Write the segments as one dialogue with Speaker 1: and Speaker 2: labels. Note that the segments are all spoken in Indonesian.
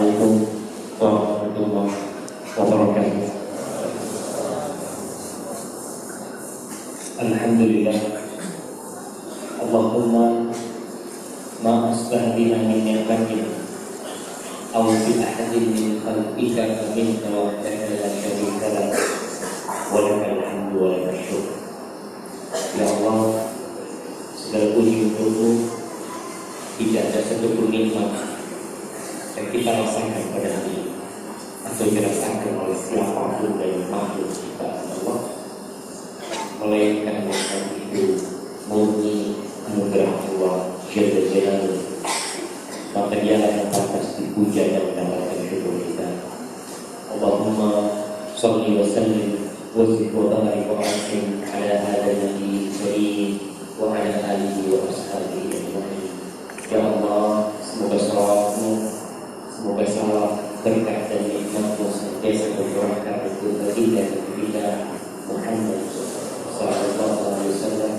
Speaker 1: Assalamualaikum warahmatullahi wabarakatuh. Alhamdulillah. Allahumma ma asbah bina min ni'matin aw bi ahadin min khalqika minka wahdaka la syarika lak wa lakal hamdu wa lakal syukr. Ya Allah, segala puji untukmu. Tidak ada satu pun nikmat yang kita rasakan pada hari ini atau dirasakan oleh siapapun dari makhluk kita Allah, melainkan nikmat itu murni anugerah Allah Jalla Jalaluhu. Maka dialah yang pantas dipuja dan mendapatkan syukur kita. Allahumma shalli wa sallim wa zid wa barik wa an'im ala hadzal nabiyil karim wa ala alihi wa ashabihi ajma'in. Ya Allah, semoga salawat-Mu, semoga salam berkat dan nikmat-Mu senantiasa tercurahkan untuk baginda kita Muhammad sallallahu alaihi wasallam,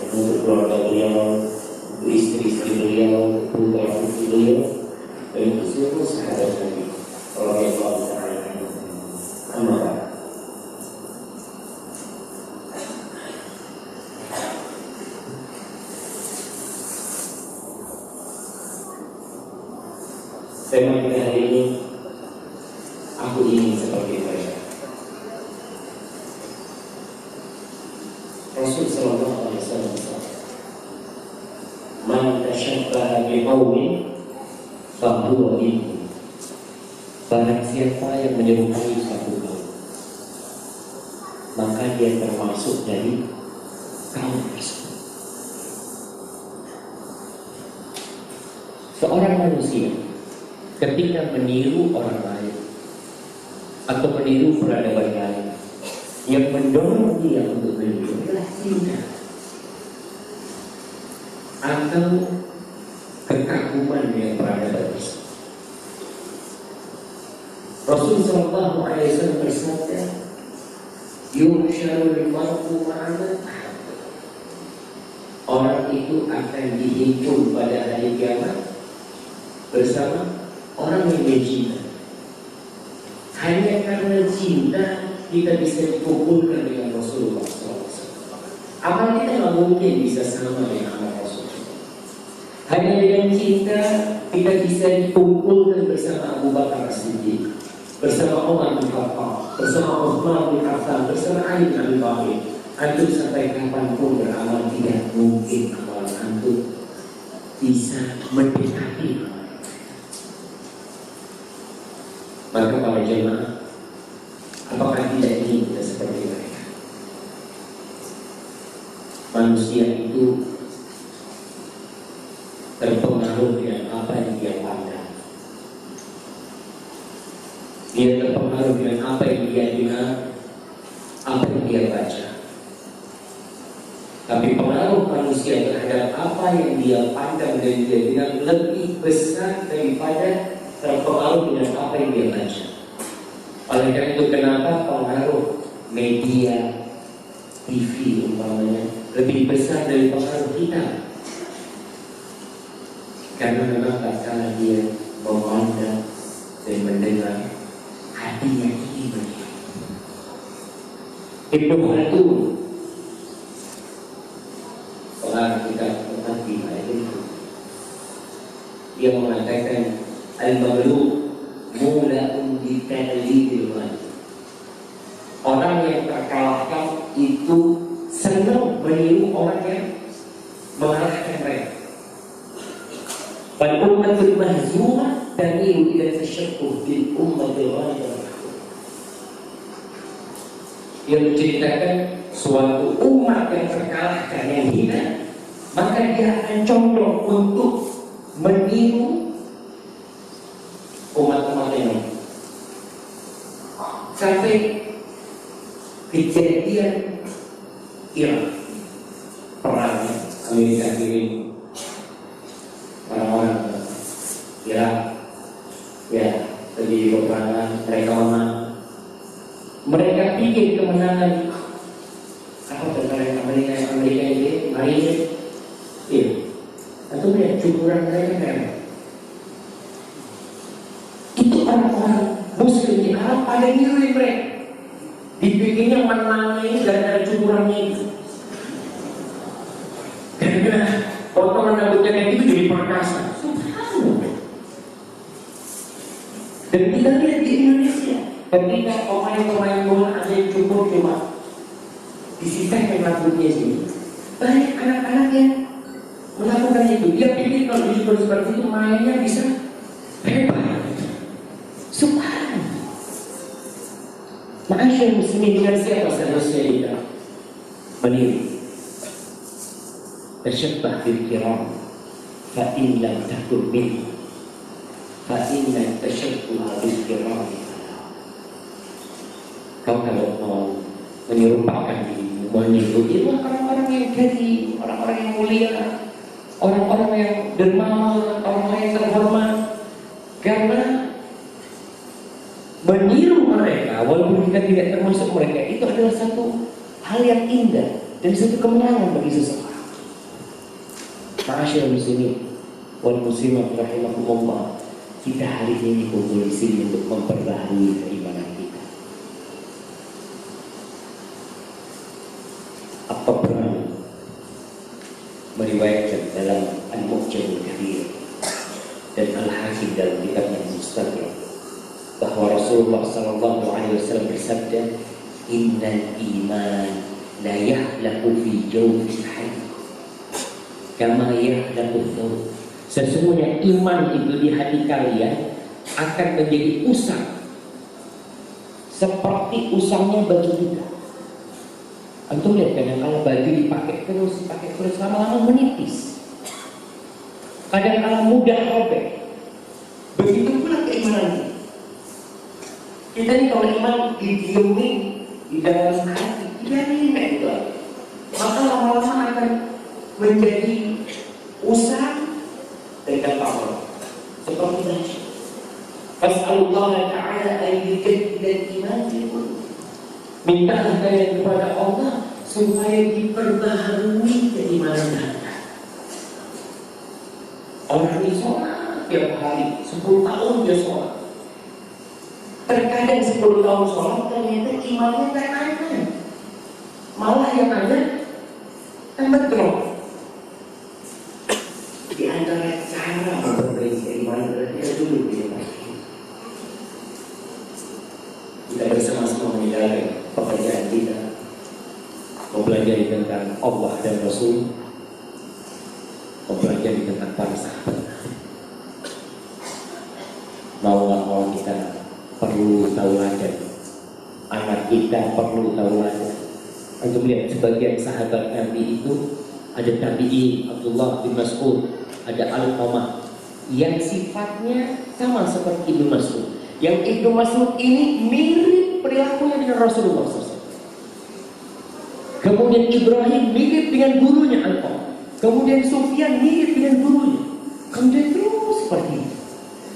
Speaker 1: untuk keluarga beliau, untuk istri-istri beliau, putra-putri beliau, dan untuk seluruh sahabat Nabi radhiyallahu ta'ala anhum. Amma ba'd. Tema kita hari ini, aku ingin seperti mereka. Rasul sallallahu alaihi wasallam, man tashabbaha biqaumin fahuwa minhum. Barang siapa yang menyerupai satu kaum, maka dia termasuk dari kaum tersebut. Seorang manusia ketika meniru orang lain atau meniru peradaban lain, yang mendorong dia untuk meniru adalah cinta atau kekaguman dengan peradaban tersebut. Rasul sallallahu alaihi wasallam bersabda, "Yuhsyarul mar'u ma'a orang itu akan dihimpun pada hari kiamat bersama orang yang mencinta. Hanya karena cinta kita bisa dikumpulkan dengan Rasulullah SAW. Amal kita tidak mungkin bisa sama dengan amal Rasulullah. Hanya dengan cinta kita bisa dikumpulkan bersama Abu Bakar As-Siddiq, bersama Umar bin Khattab, bersama Utsman bin Affan, bersama Ali bin Abi Thalib. Antum sampai kapanpun beramal tidak mungkin amal antum bisa mendekati. Maka para jemaah, apakah tidak ingin kita seperti mereka? Manusia itu terpengaruh dengan apa yang dia pandang. Dia terpengaruh dengan apa yang dia dengar, apa yang dia baca. Tapi pengaruh manusia terhadap apa yang dia pandang dan dia dengar lebih besar daripada terpengaruh dengan apa yang dia baca. Oleh karena itu, kenapa pengaruh media TV umpamanya lebih besar dari pengaruh kita? Karena memang tatkala dia memandang dan mendengar, hatinya ingin melihat. Ibnu Khaldun, seorang kita tempat di itu, dia mengatakan al-maghlub mula'un bi ta'lidil ghalib. Orang yang terkalahkan itu senang meniru orang yang mengalahkan mereka. Wal ummatul mahzumah tamilu ila tashabbuh bil ummatil ghalibah. Yang menceritakan suatu umat yang terkalahkan, yang hina, maka dia akan condong untuk meniru umat-umat ini. Sampai kejadian Irak, perang Amerika kirim orang-orang Irak, ya, terjadi peperangan, mereka menang. Mereka pikir kemenangan apa tentara Amerika ini, hari ini, iya, atau melihat cukuran mereka kan?
Speaker 2: menangis gara-gara cukurannya itu. Gara-gara potongan rambutnya kayak gitu jadi perkasa. Subhanallah. Dan kita lihat di Indonesia, ketika pemain-pemain bola ada yang cukur cuma disisakan rambutnya sini, banyak anak-anak yang melakukan itu. Dia pikir kalau dicukur seperti itu mainnya bisa hebat. Subhanallah. Ma'asyar muslimin, dengan siapa seharusnya kita meniru? Tasyabbah bil kiram fa in lam takun minhum fa inna tashabbuha bil kiram. Kau kalau mau menyerupakan dirimu, meniru orang-orang yang jadi orang-orang yang mulia, orang-orang yang dermawan, orang-orang yang terhormat, karena meniru mereka walaupun kita tidak termasuk mereka itu adalah satu hal yang indah dan satu kemenangan bagi seseorang. Ma'asyar muslimin wal muslimat rahimakumullah, kita hari ini kumpul di sini untuk memperbaharui keimanan kita. Apa pernah meriwayatkan dalam Al-Mu'jamul Kabir dan Al-Hakim dalam kitabnya Mustadrak bahwa Rasulullah sallallahu alaihi wasallam bersabda, innal iman la yahlaqu fi jawfil hayy kama yahlaqu thawb. Sesungguhnya iman itu di hati kalian akan menjadi usang seperti usangnya baju kita. Antum lihat kadang kalau baju dipakai terus lama-lama menipis, kadang kala mudah robek. Begitu pula keimanan kita ini. Kalau iman didiemin di dalam hati, dibiarin itu, maka lama-lama akan menjadi usang dan power. Seperti tadi, fas'alullah ta'ala an yujaddida imanikum. Mintalah kalian kepada Allah supaya diperbaharui keimanan Anda. Orang ini sholat tiap hari, 10 tahun dia sholat. Terkadang 10 tahun sholat ternyata imannya tak ada, malah yang ada tambah drop. Di antara cara memperbaiki keimanan berarti dulu kita bersama-sama menjalani pekerjaan kita, mempelajari tentang Allah dan Rasul, mempelajari tentang para sahabat. Mau nggak mau kita perlu tauladan, anak kita perlu tauladan. Untuk melihat sebagian sahabat Nabi itu ada tabi'in Abdullah bin Mas'ud, ada Al-Qamah yang sifatnya sama seperti Ibnu Mas'ud. Yang Ibnu Mas'ud ini mirip perilakunya dengan Rasulullah SAW. Kemudian Ibrahim mirip dengan gurunya Al-Qamah. Kemudian Sufyan mirip dengan gurunya. Kemudian terus seperti itu.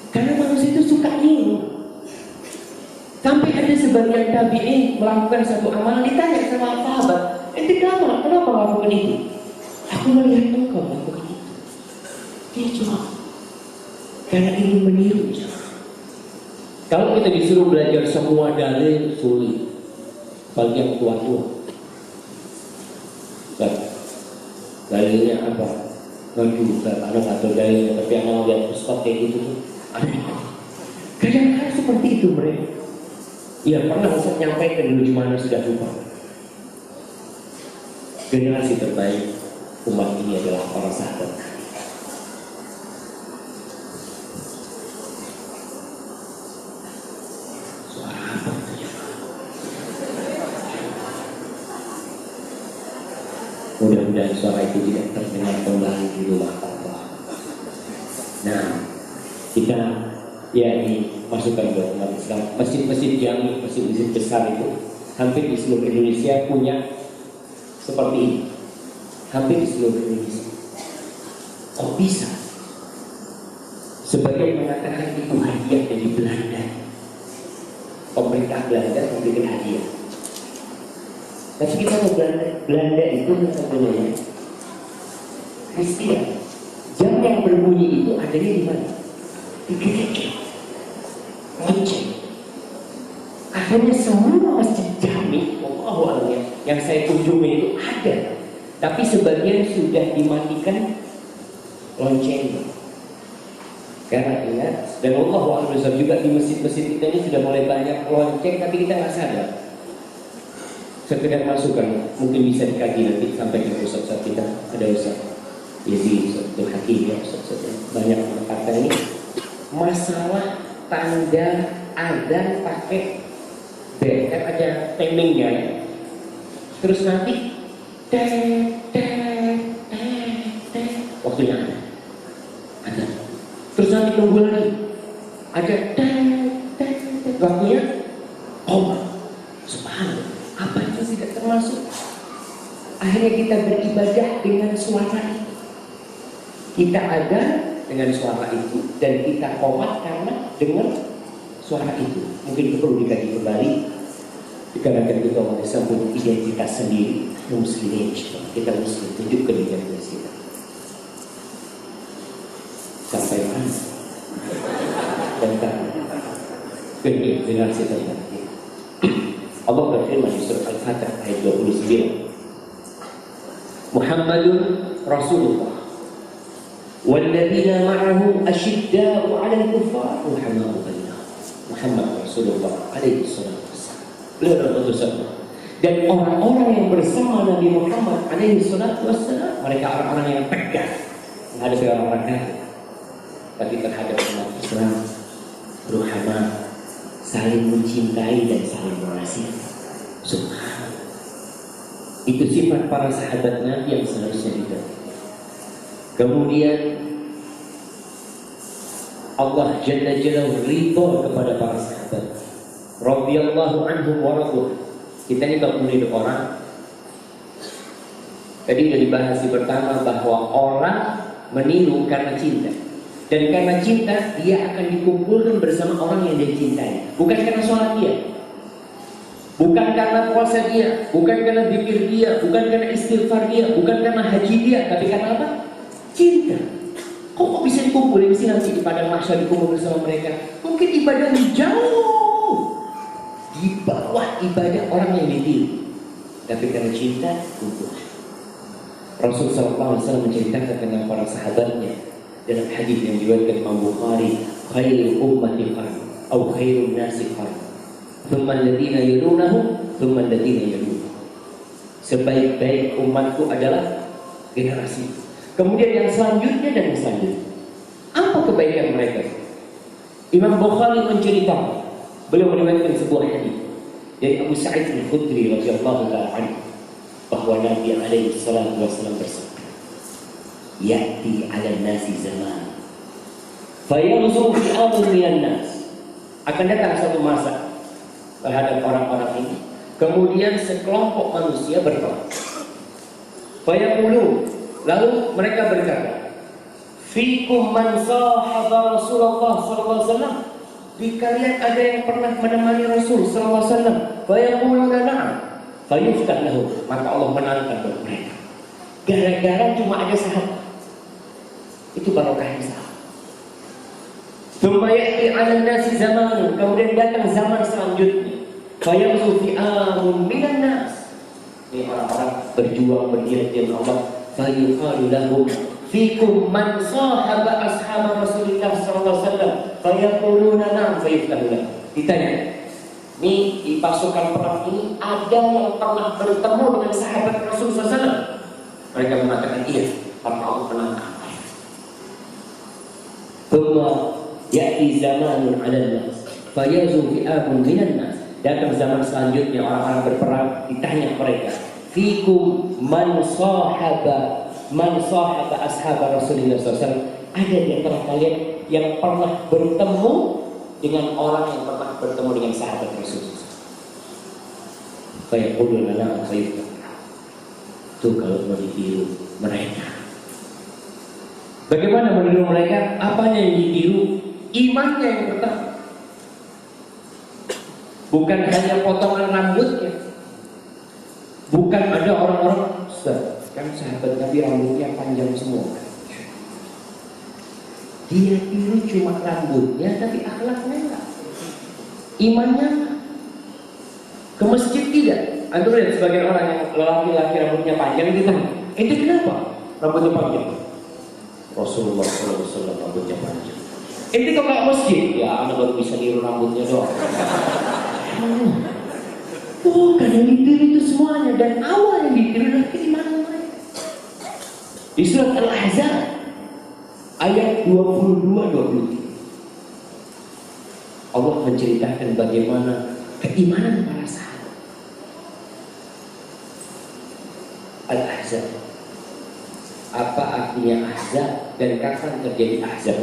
Speaker 2: Karena manusia itu suka niru. Sampai ada sebagian tabi'in melakukan satu amalan, ditanya sama sahabat, kenapa melakukan itu? Aku melihat engkau melakukan itu. Dia cuma karena ingin meniru. Kalau kita disuruh belajar semua dalil sulit, bagi yang tua-tua. Dalilnya apa? Waduh, anak atau dalilnya, tapi anak lihat ustaz kayak gitu tuh. Kadang-kadang seperti itu mereka. Ya pernah Ustaz nyampaikan dulu, gimana sudah lupa. Generasi terbaik umat ini adalah para sahabat. Suara apa itu? Mudah-mudahan suara itu tidak terdengar kembali di rumah Allah. Nah, kita ini masukan buat umat Islam. Masjid-masjid yang masjid-masjid besar itu hampir di seluruh Indonesia punya seperti ini. Hampir di seluruh Indonesia. Kok bisa? Sebagai mengatakan itu hadiah dari Belanda. Pemerintah Belanda memberikan hadiah. Tapi kita mau Belanda itu sebenarnya Kristen. Jam yang berbunyi itu adanya di mana? Di gereja. Lonceng. Akhirnya semua masjid jami, Allahu yang saya kunjungi itu ada, tapi sebagian sudah dimatikan loncengnya. Karena ingat, dan Allah juga di masjid-masjid kita ini sudah mulai banyak lonceng, tapi kita nggak sadar. Sekedar masukan, mungkin bisa dikaji nanti sampai ke Ustaz kita, ada Ustaz Yazid, Ustaz Hakim, ya Ustaz banyak kata ini masalah tanda azan pakai bel, kan ada timingnya, terus nanti waktunya ada, terus nanti tunggu lagi ada waktunya subhanallah. Apa itu tidak termasuk? Akhirnya kita beribadah dengan suara itu. Kita ada dengan suara itu dan kita qomat karena dengar suara itu. Mungkin perlu dikaji kembali. Dikarenakan kita mau disambung identitas sendiri, muslimin. Kita muslim, tunjukkan identitas kita. Sampai mana? Dan tak generasi terbaik. Allah berfirman di surah Al-Fatah ayat 29. Muhammadun Rasulullah walladzina ma'ahu asyidda'u 'alal kuffar ruhamaa'u bainahum. Muhammad Rasulullah alaihi salatu wassalam. Beliau adalah utusan Allah. Dan orang-orang yang bersama Nabi Muhammad alaihi salatu wassalam, mereka orang-orang yang tegas menghadapi orang-orang kafir, tapi terhadap umat Islam ruhama, saling mencintai dan saling mengasihi. Subhanallah. Itu sifat para sahabat Nabi yang seharusnya ditaati. Kemudian Allah Jalla Jalla ridha kepada para sahabat. Radhiyallahu anhum wa radu. Kita ini kalau melihat orang, tadi sudah dibahas di pertama bahwa orang meniru karena cinta. Dan karena cinta, dia akan dikumpulkan bersama orang yang dia cintai. Bukan karena sholat dia, bukan karena puasa dia, bukan karena zikir dia, bukan karena istighfar dia, bukan karena haji dia, tapi karena apa? Cinta. Kok bisa dikumpulin sih nanti di padang mahsyar dikumpul bersama mereka? Mungkin ibadahnya jauh di bawah ibadah orang yang ditiru, tapi karena cinta kumpul. Rasulullah SAW menceritakan tentang para sahabatnya dalam hadis yang diriwayatkan Imam Bukhari, khairul ummati qarni atau khairun nasi qarni, thumma alladziina yalunahum, thumma alladziina yalunahum. Sebaik-baik umatku adalah generasi, kemudian yang selanjutnya dan yang selanjutnya. Apa kebaikan mereka? Imam Bukhari menceritakan, beliau meriwayatkan sebuah hadis dari Abu Sa'id Al-Khudri radhiyallahu ta'ala anhu bahwa Nabi alaihi salatu wasallam bersabda, ya'ti 'alan nasi zaman fayaghzu fi'atun minan nas. Akan datang satu masa terhadap orang-orang ini, kemudian sekelompok manusia berperang. Fayaqulu, lalu mereka berkata, fikum man sahaba Rasulullah sallallahu alaihi wasallam. Di kalian ada yang pernah menemani Rasul sallallahu alaihi wasallam? Fayaquluna na'am. Fayuftah lahum, maka Allah menantang bagi mereka. Gara-gara cuma ada sahabat. Itu barokahnya sahabat. Tsumma ya'ti 'alan nasi zamanun, kemudian datang zaman selanjutnya. Fayaghzu fi'amun minan nas. Ini orang-orang berjuang berjihad di jalan Allah. Fayuqalu lahum fikum man sahaba ashab Rasulullah sallallahu alaihi wasallam. Fayaquluna na'am fayuftahu lahum. Ditanya, ini di pasukan perang ini ada yang pernah bertemu dengan sahabat Rasulullah SAW? Mereka mengatakan iya, karena Allah menantang. Thumma ya'ti zamanun 'alan nas fayaghzu fi'amun minan nas. Datang zaman selanjutnya orang-orang berperang, ditanya mereka, fikum man sahaba ashab Rasulullah SAW. Ada di antara kalian yang pernah bertemu dengan orang yang pernah bertemu dengan sahabat Rasulullah. Kayak qulul lana khair. Itu kalau mau ditiru mereka. Bagaimana meniru mereka? Apanya yang ditiru? Imannya yang pertama. Bukan hanya potongan rambutnya. Bukan ada orang-orang, Ustaz, kan sahabat Nabi rambutnya panjang semua. Dia tiru cuma rambutnya, tapi akhlaknya enggak. Imannya enggak. Ke masjid tidak. Antum lihat sebagian orang yang laki-laki rambutnya panjang itu kan, ente kenapa rambutnya panjang? Rasulullah SAW rambutnya panjang. Ente kalau ke masjid, ya anda baru bisa niru rambutnya doang. Bukan yang ditiru itu semuanya, dan awal yang ditiru adalah keimanan mereka. Di surat Al-Ahzab ayat 22-23 Allah menceritakan bagaimana keimanan para sahabat. Al-Ahzab, apa artinya Ahzab dan kapan terjadi Ahzab?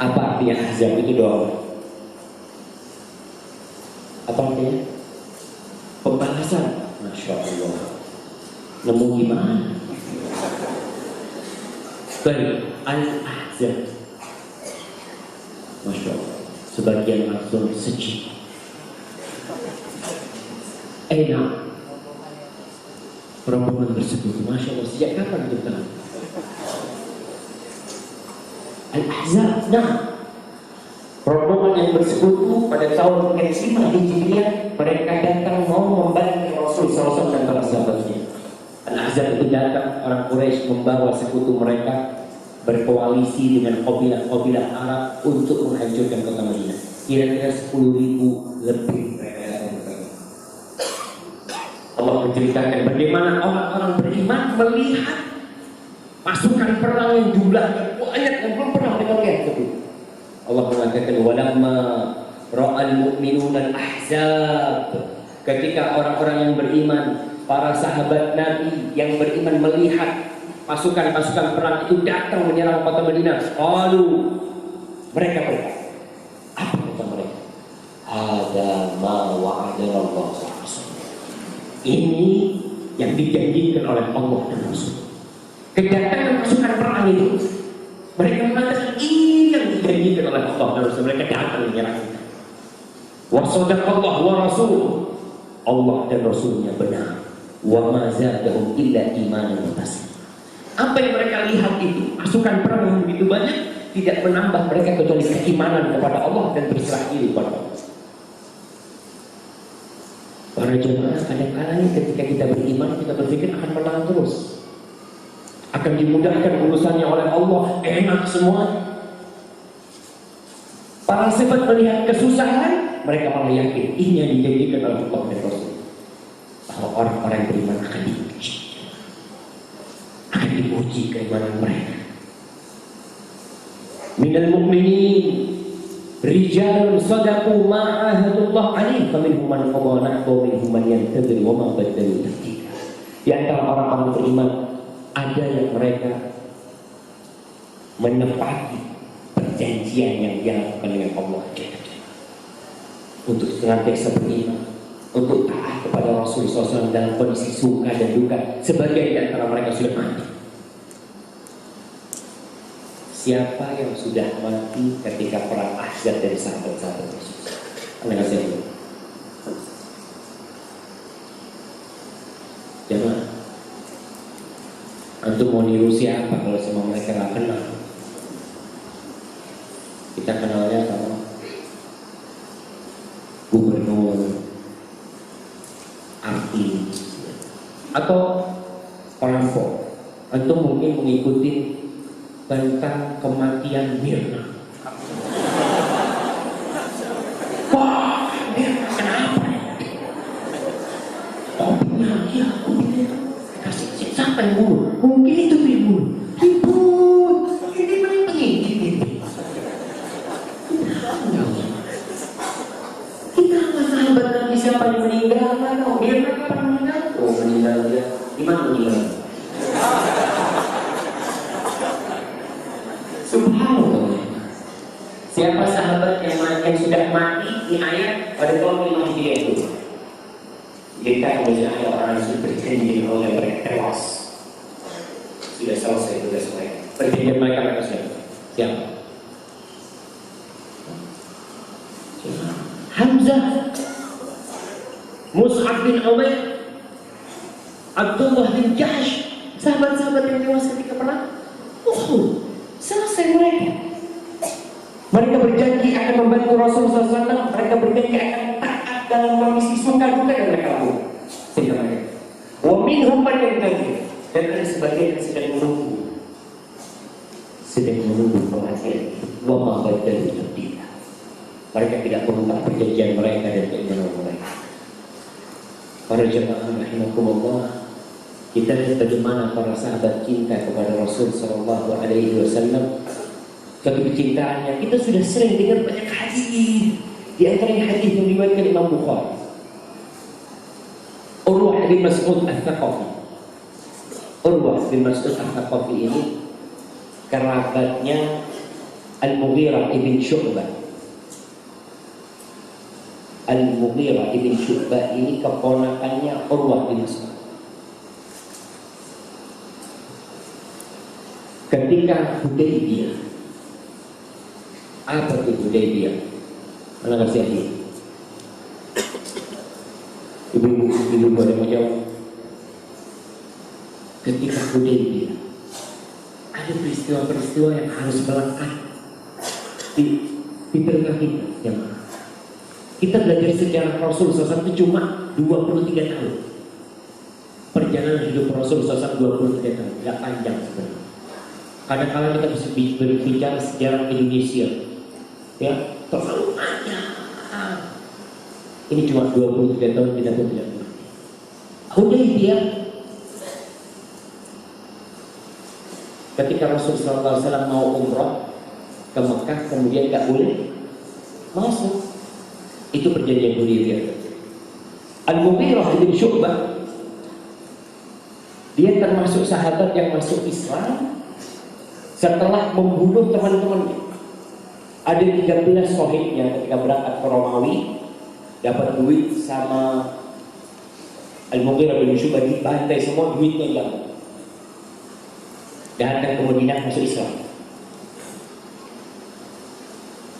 Speaker 2: Apa artinya Ahzab itu doang? Apa artinya? Pembalasan. Masya Allah. Nemu gimana? Baik, Al-Ahzab. Masya Allah. Sebagian langsung sejuk. Enak. Rombongan tersebut, Masya Allah, sejak kapan kita? Al-Ahzab. Nah, rombongan yang bersekutu pada tahun ke-5 Hijriah, mereka datang mau membantu Rasul SAW dan para sahabatnya. Al-Ahzab itu datang, orang Quraisy membawa sekutu mereka berkoalisi dengan kabilah-kabilah Arab untuk menghancurkan kota Madinah. Kira-kira 10.000 lebih mereka datang. Allah menceritakan bagaimana orang-orang beriman melihat pasukan perang yang jumlahnya banyak yang belum pernah mereka lihat itu. Allah mengatakan walamma ra'al mu'minuna al-ahzab, ketika orang-orang yang beriman, para sahabat Nabi yang beriman melihat pasukan-pasukan perang itu datang menyerang kota Madinah, lalu mereka berkata, apa kata mereka? Ada ma wa'adana Allah. Ini yang dijanjikan oleh Allah dan Rasul. Kedatangan pasukan perang itu, mereka mengatakan ini yang dijanjikan oleh Allah dan Rasul. Mereka datang menyerang kita. Wa sadaqallah wa rasul, Allah dan Rasulnya benar. Wa ma zadahum illa imanan wa taslim. Apa yang mereka lihat itu, pasukan perang yang begitu banyak, tidak menambah mereka kecuali keimanan kepada Allah dan berserah diri kepada Allah. Para jemaah, kadang-kadang ketika kita beriman, kita berpikir akan menang terus, akan dimudahkan urusannya oleh Allah, enak semua. Para sahabat melihat kesusahan, mereka malah yakin ini yang dijanjikan oleh Allah dan Rasul, bahwa orang-orang yang beriman akan diuji keimanan mereka. Minal mu'minin rijalun sadaqu ma ahadullah alaihi faminhum man qada nahbahu wa minhum man yantazir wa ma badalu tabdila. Di antara orang-orang beriman ada yang mereka menepati perjanjian yang dilakukan dengan Allah untuk senantiasa beriman, untuk taat kepada Rasulullah SAW dalam kondisi suka dan duka. Sebagian di antara mereka sudah mati. Siapa yang sudah mati ketika perang Ahzab dari sahabat-sahabat Rasul? Anda kasih dulu. Jangan. Antum mau niru siapa kalau semua mereka nggak kenal? Kita kenalnya sama gubernur, artis, atau perampok. Antum mungkin mengikuti tentang kematian Mirna. Wah, Mirna kenapa? Kopinya dia, kasih siapa yang bunuh? Mungkin itu dibunuh. Ini penting. Kita nggak sahabat Nabi siapa yang meninggal? Mirna kapan meninggal? Oh meninggal dia. Di mana meninggal? Subhanallah. Siapa sahabat yang sudah mati di ayat pada tahun 5 Hijriah itu? Kita kemudian ada orang yang sudah berjanji oleh mereka tewas. Sudah selesai tugas mereka. Perjanjian mereka sudah. Siapa? Hamzah, Mus'ab bin Umair, Abdullah bin Jahsh, sahabat-sahabat yang tewas ketika perang Uhud. Selesai mereka. Mereka berjanji akan membantu Rasulullah SAW. Mereka berjanji akan taat dalam kondisi suka duka dan mereka lakukan. Wa minhum man yantazir, dan ada sebagian yang sedang menunggu perhatian. Wa ma badalu tabdila. Mereka tidak mengubah perjanjian mereka dan keimanan mereka. Para jemaah rahimakumullah, kita lihat bagaimana para sahabat cinta kepada Rasul Sallallahu Alaihi Wasallam. Satu kecintaan yang kita sudah sering dengar banyak hadis. Di antaranya hadis yang diriwayatkan Imam Bukhari. Urwah bin Mas'ud Al-Thaqafi. Urwah bin Mas'ud Al-Thaqafi ini kerabatnya Al-Mughirah ibn Syu'bah. Al-Mughirah ibn Syu'bah ini keponakannya Urwah bin Mas'ud. Ketika Hudaybiyah, apa itu Hudaybiyah? Mana kasih hati? Ibu-ibu ada mau jawab? Ketika Hudaybiyah, ada peristiwa-peristiwa yang harus melangkah di tengah kita. Kita belajar sejarah Rasul SAW itu cuma 23 tahun. Perjalanan hidup Rasul SAW 23 tahun, tidak panjang sebenarnya. Kadang-kadang kita bisa berbicara sejarah Indonesia, ya, terlalu panjang. Ini cuma 23 tahun kita pun tidak mengerti. Hudaybiyah, ketika Rasul SAW mau umrah ke Mekah, kemudian tidak boleh masuk. Itu perjanjian Hudaybiyah. Al-Mughirah bin Syu'bah, dia termasuk sahabat yang masuk Islam setelah membunuh teman-temannya. Ada 13 syahidnya ketika berangkat ke Romawi, dapat duit sama Al-Mughirah bin Syu'bah, dibantai semua, duitnya hilang. Datang ke Madinah, masuk Islam.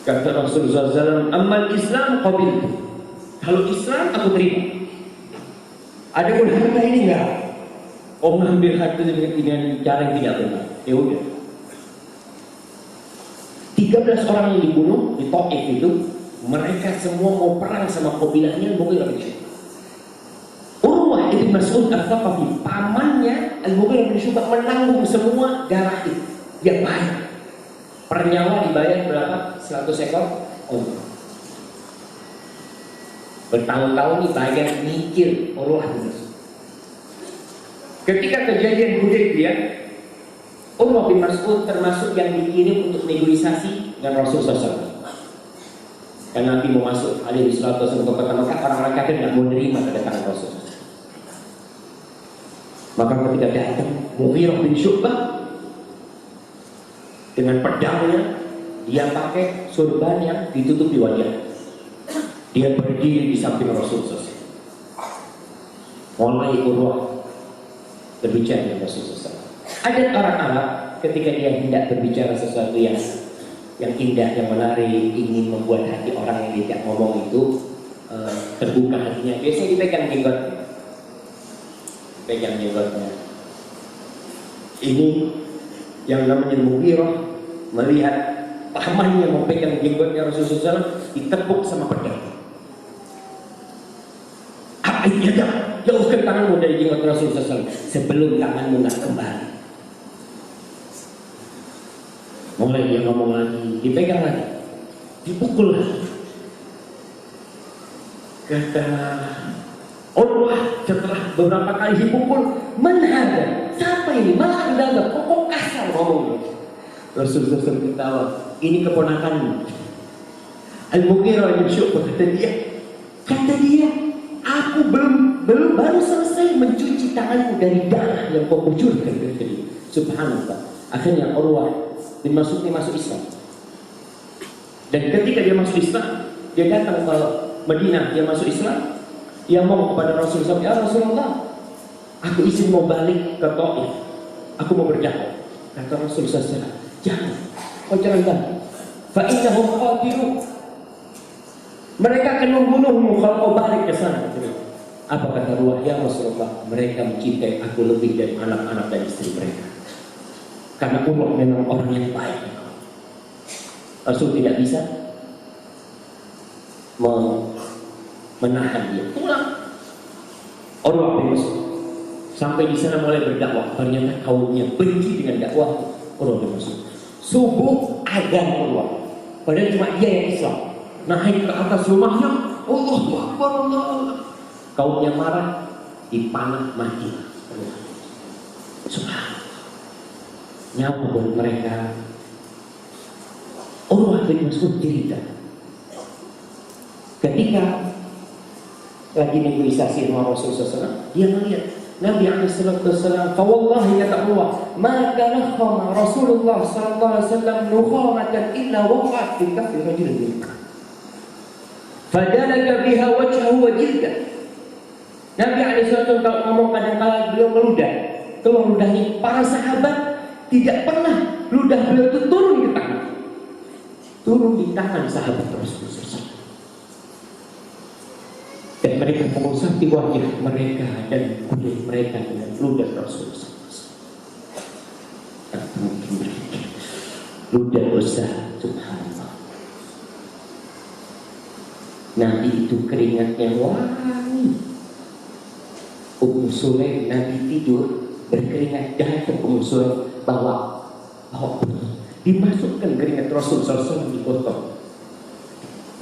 Speaker 2: Kata Rasulullah SAW, "Ammal Islam qabil." Kalau Islam aku terima. Ada pun harta ini enggak. Oh, mengambil harta dengan cara yang tidak benar. Ya udah. 13 orang yang dibunuh di Taif itu, mereka semua mau perang sama kabilahnya Al-Mughirah bin Syu'bah. Urwah bin Mas'ud Al-Thaqafi, pamannya Al-Mughirah bin Syu'bah, menanggung semua darah itu. Dia bayar. Per nyawa dibayar berapa? 100 ekor unta. Bertahun-tahun dibayar, mikir Urwah bin Mas'ud. Ketika kejadian Hudaybiyah, Urwah bin Mas'ud termasuk yang dikirim untuk negosiasi dengan Rasulullah SAW. Karena Nabi mau masuk alaihi salatu wasallam ke kota Mekah, orang-orang kafir tidak mau menerima kedatangan Rasulullah. Maka ketika datang Mughirah bin Syu'bah dengan pedangnya, dia pakai surban yang ditutupi wajah. Dia berdiri di samping Rasulullah SAW. Mulai Urwah berbicara dengan Rasulullah SAW. Ada orang Arab ketika dia hendak berbicara sesuatu yang indah, yang menarik, ingin membuat hati orang yang tidak ngomong itu terbuka hatinya. Biasanya dipegang jenggotnya. Pegang jenggotnya. Ini yang namanya Mughirah melihat pamannya memegang jenggotnya Rasulullah SAW, ditepuk sama pedang. Apa ini ada? Jauhkan tanganmu dari jenggot Rasulullah SAW sebelum tanganmu nak kembali. Mulai dia ngomong lagi, dipegang lagi, dipukul lagi. Kata Urwah setelah beberapa kali dipukul, "Man-hada? Siapa ini? Malah anda kok kasar ngomongnya." Rasulullah SAW ketawa, "Ini keponakanmu." Al-Mughirah bin Syu'bah kata dia, "Aku baru selesai mencuci tanganku dari darah yang kau kucurkan." Subhanallah. Akhirnya Urwah bin Mas'ud masuk Islam. Dan ketika dia masuk Islam, dia datang ke Madinah, dia masuk Islam. Dia mau kepada Rasulullah, "Ya Rasulullah, aku izin mau balik ke Taif. Aku mau berdakwah." Kata Rasulullah SAW, "Jangan, kau jangan balik. Fa innahum qatilun. Mereka akan membunuhmu kalau kau balik ke sana." Apa kata Urwah? "Ya Rasulullah, mereka mencintai aku lebih dari anak-anak dan istri mereka." Karena Urwah memang orang yang baik. Rasul tidak bisa menahan dia. Pulang. Urwah bin Mas'ud sampai di sana mulai berdakwah. Ternyata kaumnya benci dengan dakwah Urwah bin Mas'ud. Subuh adzan Urwah. Padahal cuma dia yang Islam. Naik ke atas rumahnya, Allahu Akbar, Allahu Akbar. Kaumnya marah, dipanah mati. Subhanallah. Nyawa buat mereka. Urwah bin Mas'ud cerita, ketika lagi negosiasi dengan Rasulullah SAW, dia melihat Nabi SAW, fawallahi kata Allah, maka nakhama Rasulullah SAW nukhamatan illa waqa'at fi kaffi rajulin minkum fadalaka biha wajhahu wa jildah. Nabi SAW kalau ngomong kadang-kala beliau meludah, keluar ludahnya. Para sahabat tidak pernah ludah beliau itu turun di tangan, turun di tangan sahabat Rasulullah SAW. Dan mereka mengusapti wajah mereka dan kulit mereka dengan ludah Rasulullah SAW. Ludah besar, subhanallah. Nabi itu keringatnya wangi. Ummu Sulaim, Nabi tidur berkeringat, datang Ummu Sulaim bawa dimasukkan keringat Rasul SAW di botol.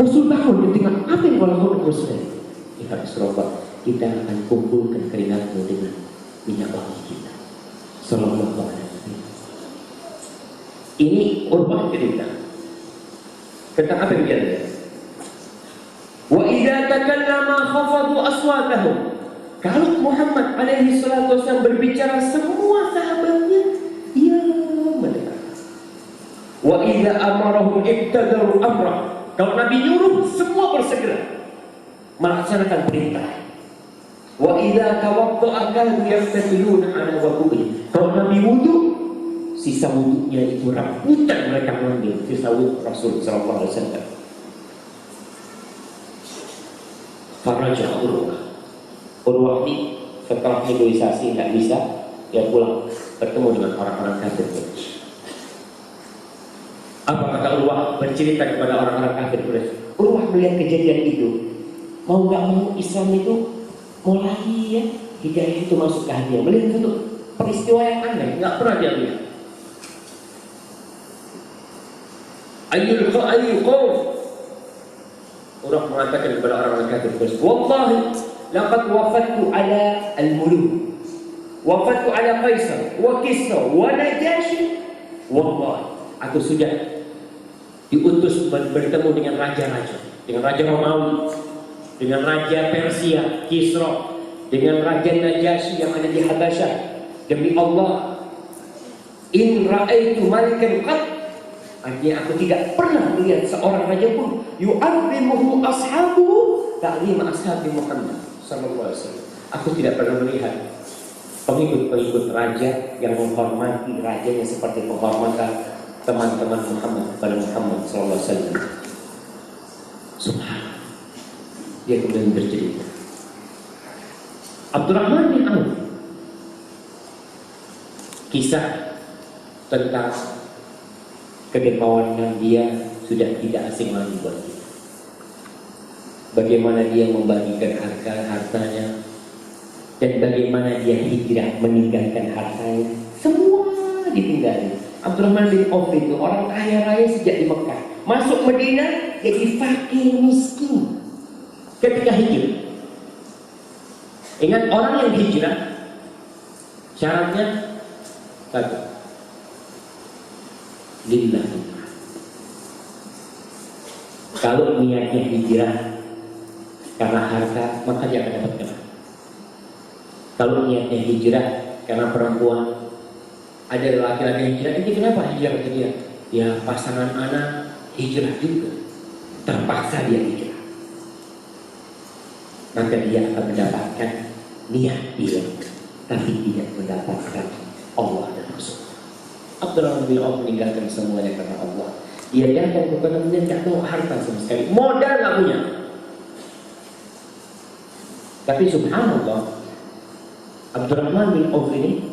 Speaker 2: Rasul bangun dia tengok, apa yang kau lakukan Rasul? Ya Rasulullah, kita akan kumpulkan keringatmu dengan minyak wangi kita. Sallallahu alaihi wasallam. Ini Urwah cerita tentang apa yang dia lihat. Wa idza takallama khafadu aswatahum. Kalau Muhammad alaihi salatu wasallam berbicara, semua sahabatnya mendengar. Wa idza amarahum ibtadaru amra. Kalau Nabi nyuruh, semua bersegera melaksanakan perintah. Wa idza tawadda'a kanu yaftatiluna 'ala wudu'i. Kalau Nabi wudu, sisa wudunya itu rambutan mereka mengambil, sisa wudu Rasul sallallahu alaihi wasallam. Faraja Urwah ini setelah negosiasi nggak bisa, dia pulang bertemu dengan orang-orang kafir. Apa kata Urwah? Bercerita kepada orang-orang kafir. Urwah melihat kejadian itu, mau nggak mau Islam itu mulai ya, hidayah itu masuk ke hatinya. Melihat itu peristiwa yang aneh, nggak pernah dia lihat. Ayyul qaum. Urwah mengatakan kepada orang-orang kafir, wallahi laqad wafattu ala al-muluk, wafattu ala Qaisar wa Kisra wa Najashi. Wallahi, aku sudah diutus bertemu dengan raja-raja, dengan raja Romawi, dengan raja Persia Kisra, dengan raja Najasyi yang ada di Habasyah. Demi Allah, in ra'aitu malikan qat, artinya aku tidak pernah melihat seorang raja pun yu'azzimuhu ashabuhu ta'zima ashabi Muhammad sallallahu alaihi wasallam. Aku tidak pernah melihat pengikut-pengikut raja yang menghormati rajanya seperti penghormatan teman-teman Muhammad kepada Muhammad sallallahu alaihi wasallam. Subhanallah. Dia kemudian bercerita, Abdurrahman bin Auf, kisah tentang kedermawanan dia sudah tidak asing lagi buat kita. Bagaimana dia membagikan hartanya, dan bagaimana dia hijrah meninggalkan hartanya, semua ditinggalkan. Abdurrahman bin Auf itu orang kaya raya sejak di Mekah, masuk Madinah jadi fakir miskin ketika hijrah. Ingat, orang yang hijrah syaratnya satu, lillah. Kalau niatnya hijrah karena harta, maka dia akan dapat kena. Kalau niatnya hijrah karena perempuan, ada laki-laki hijrah, ini kenapa hijrah ke dia? Ya pasangan anak hijrah juga, terpaksa dia hijrah, maka dia akan mendapatkan niat dia, tapi tidak mendapatkan Allah dan Rasul. Abdurrahman bin Auf meninggalkan semuanya karena Allah. Dia datang kepada Madinah tidak tahu harta sama sekali, modal nggak punya. Tapi subhanallah, Abdurrahman bin Auf ini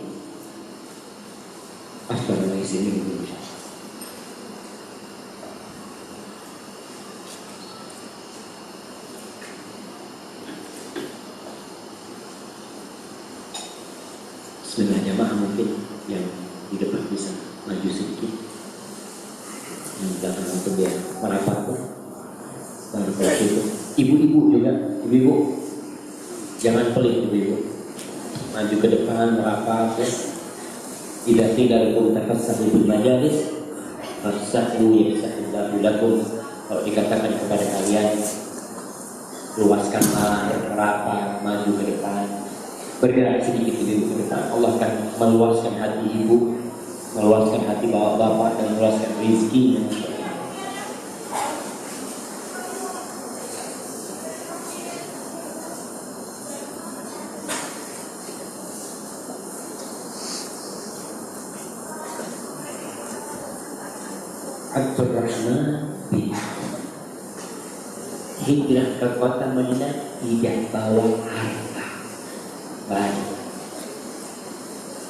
Speaker 2: Setengah jamaah mungkin yang di depan bisa maju sedikit, yang di belakang untuk dia merapat tuh. Baru itu. Ibu-ibu juga, ibu-ibu jangan pelit, ibu-ibu maju ke depan merapat ya. Tidak lakum takassahu bil majalis fasahu yafsahillahu lakum. Kalau dikatakan kepada kalian luaskanlah, merapat, maju ke depan, bergerak sedikit ibu ke depan, Allah akan meluaskan hati ibu, meluaskan hati bapak-bapak, dan meluaskan rezeki. Abdurrahman bin hijrah ke kota Madinah tidak bawa harta banyak,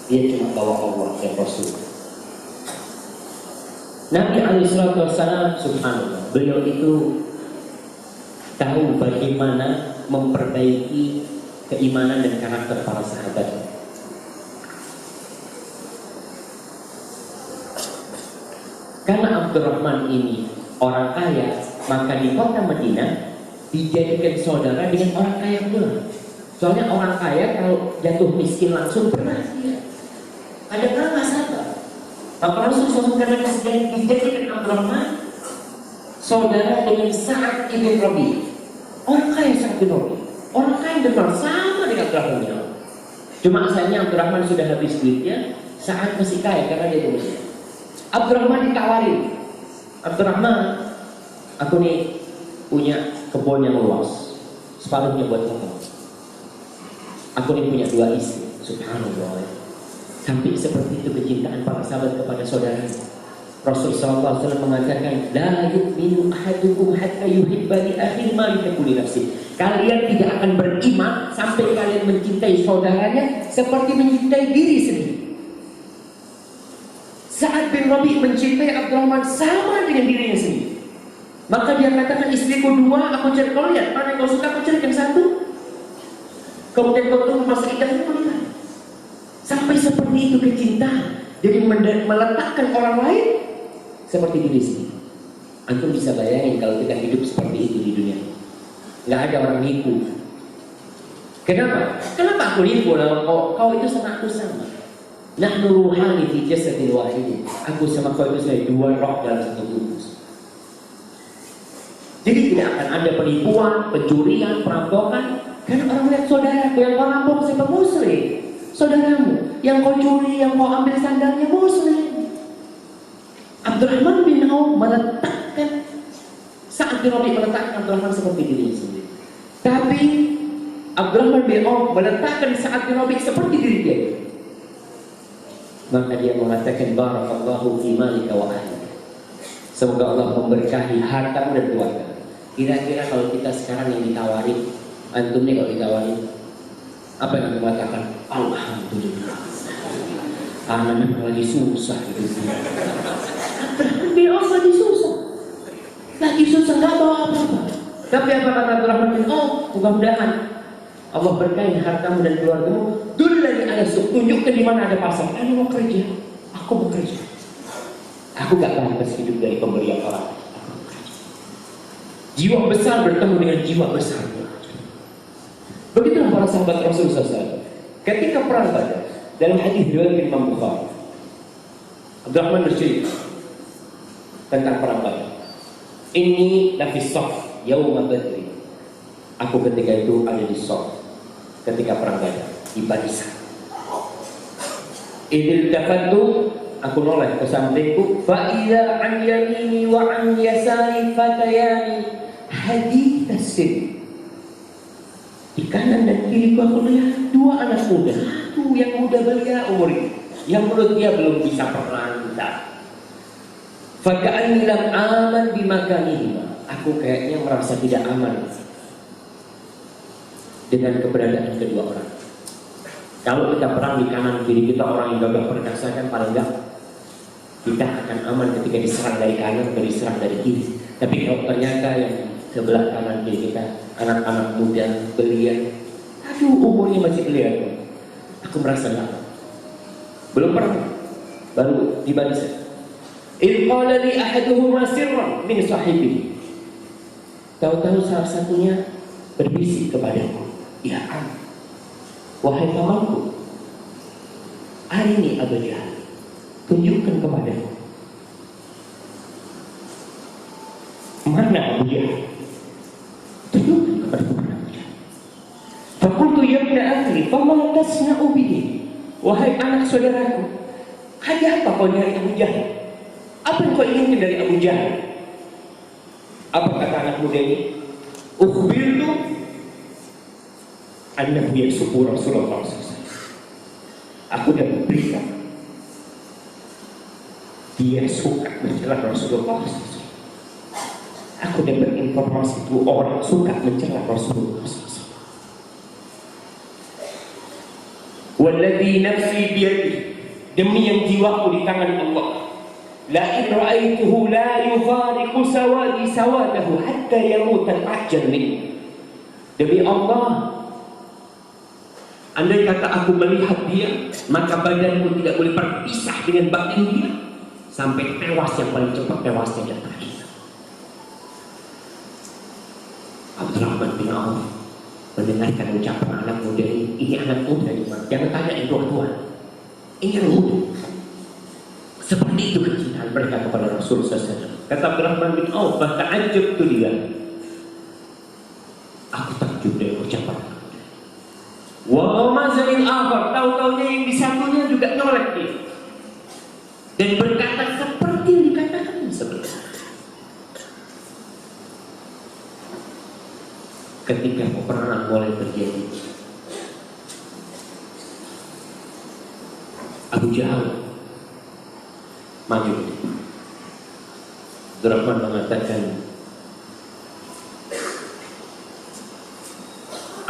Speaker 2: dia cuma bawa Allah dan Rasul. Nabi SAW, subhanallah, beliau itu tahu bagaimana memperbaiki keimanan dan karakter para sahabat. Karena Abdurrahman ini orang kaya, maka di kota Madinah dijadikan saudara dengan orang kaya pula. Soalnya orang kaya kalau jatuh miskin langsung pernah dia. Ada pernah sahabat. Maka Rasulullah karena kesedihan dijadikan Abdurrahman saudara dengan Sa'ad ibn Rabi. Orang kaya Sa'ad ibn Rabi. Orang kaya benar sama dengan Abdurrahman. Cuma asalnya Abdurrahman sudah habis duitnya, Sa'ad masih kaya karena dia berusia. Abdurrahman ditawarin, Abdurrahman, aku nih punya kebun yang luas, separuhnya buat kamu. Aku nih punya 2 istri, subhanallah. Sampai seperti itu kecintaan para sahabat kepada saudaranya. Rasulullah SAW mengatakan, la yu'minu ahadukum hatta yuhibba li akhihi ma yuhibbu li nafsihi. Kalian tidak akan beriman sampai kalian mencintai saudaranya seperti mencintai diri sendiri. Sa'ad bin Rabi mencintai Abdurrahman sama dengan dirinya sendiri. Maka dia katakan, istriku 2, aku cari. Kau lihat, mana yang kau suka, aku cari yang 1. Kemudian kau tunggu masa idahnya, kau lihat. Sampai seperti itu kecintaan. Jadi meletakkan orang lain seperti diri sendiri. Antum bisa bayangin kalau kita hidup seperti itu di dunia. Nggak ada orang nipu. Kenapa? Kenapa aku nipu? Kau itu sama aku sama. Nahnu ruhani fi jasadin wahid. Aku sama kau itu sebagai 2 roh dalam 1 tubuh. Jadi tidak akan ada penipuan, pencurian, perampokan. Karena orang lihat saudaraku yang kau rampok siapa? Muslim. Saudaramu yang kau curi, yang kau ambil sandalnya, Muslim. Abdurrahman bin Auf meletakkan, saat bin Rabi meletakkan Abdurrahman seperti dirinya sendiri. Tapi Abdurrahman bin Auf meletakkan saat bin Rabi seperti diri dia. Maka dia mengatakan, barakallahu fi malika wa ahlika. Semoga Allah memberkahi hartamu dan keluarga. Kira-kira kalau kita sekarang yang ditawarin, antum nih kalau ditawarin, apa yang kamu katakan? Alhamdulillah. Anak lagi susah gitu. Abdurrahman bin Auf lagi susah. Lagi susah, nggak bawa apa-apa. Tapi apa kata Abdurrahman bin Auf? Mudah-mudahan Allah berkahi hartamu dan keluargamu. Dulu lagi ada tunjukkan di mana ada pasar. Aku mau kerja. Aku mau kerja. Aku gak pantas hidup dari pemberian orang. Aku mau kerja. Jiwa besar bertemu dengan jiwa besar. Begitulah para sahabat Rasulullah SAW. Ketika perang Badar, dalam hadis riwayat Imam Bukhari, Abdurrahman bercerita tentang perang Badar. Ini nafis saf yaum Badri. Aku ketika itu ada di saf ketika perang Badar di barisan. Idil tafattu, aku noleh ke sampingku, fa idza an yamini wa an yasari fatayani hadithasin. Di kanan dan kiriku aku lihat 2 anak muda. Satu yang muda belia umurnya, yang menurut dia belum bisa perang kita. Faka'anni lam aman bimakanihima. Aku kayaknya merasa tidak aman dengan keberadaan kedua orang. Kalau kita perang di kanan kiri kita orang yang gagah perkasa kan paling enggak kita akan aman ketika diserang dari kanan atau diserang dari kiri. Tapi kalau ternyata yang sebelah kanan kiri kita anak-anak muda belia, aduh umurnya masih belia, aku merasa enggak. Belum pernah. Baru dibaca. "Idh qala li ahaduhuma sirran min sahibihi." Tahu-tahu salah satunya berbisik kepadaku, "Ya am, wahai pamanku, hari ini Abu Jahal, tunjukkan kepadaku mana Abu Jahal. Tunjukkan kepadaku mana Abu Jahal." Fakultu ya ibna akhi, fama tasna'u bihi. Wahai anak saudaraku, ada apa kau dari Abu Jahal? Apa yang kau inginkan dari Abu Jahal? Apa kata anak muda ini? Ukhbirtu annahu yasubu Rasulullah SAW. Aku dapat berita dia suka mencela Rasulullah SAW. Aku dapat informasi itu orang suka mencela Rasulullah SAW. Walladzi nafsi biyadihi, demi yang jiwaku di tangan Allah, la in ra'aituhu la yufariqu sawadi sawadahu hatta yamuta al-ajal minni. Demi Allah, andai kata aku melihat dia, maka badanku tidak boleh berpisah dengan batin dia sampai tewas yang paling cepat, tewasnya di antara kita. Abdurrahman bin Auf mendengarkan ucapan anak muda ini anak muda di mana? Jangan tanya itu tua. Ini anak muda. Seperti itu kecintaan mereka kepada Rasulullah SAW. Kata Abdurrahman bin Auf, "Fata'ajjabtu dia." Aku takjub dari ucapan. Wa mazalil akhar, tahu-tahunya yang di satunya juga nyolek dia. Dan berkata seperti yang dikatakan sebelumnya. Ketika peperangan mulai terjadi, Abu Jahal maju. Abdurrahman mengatakan,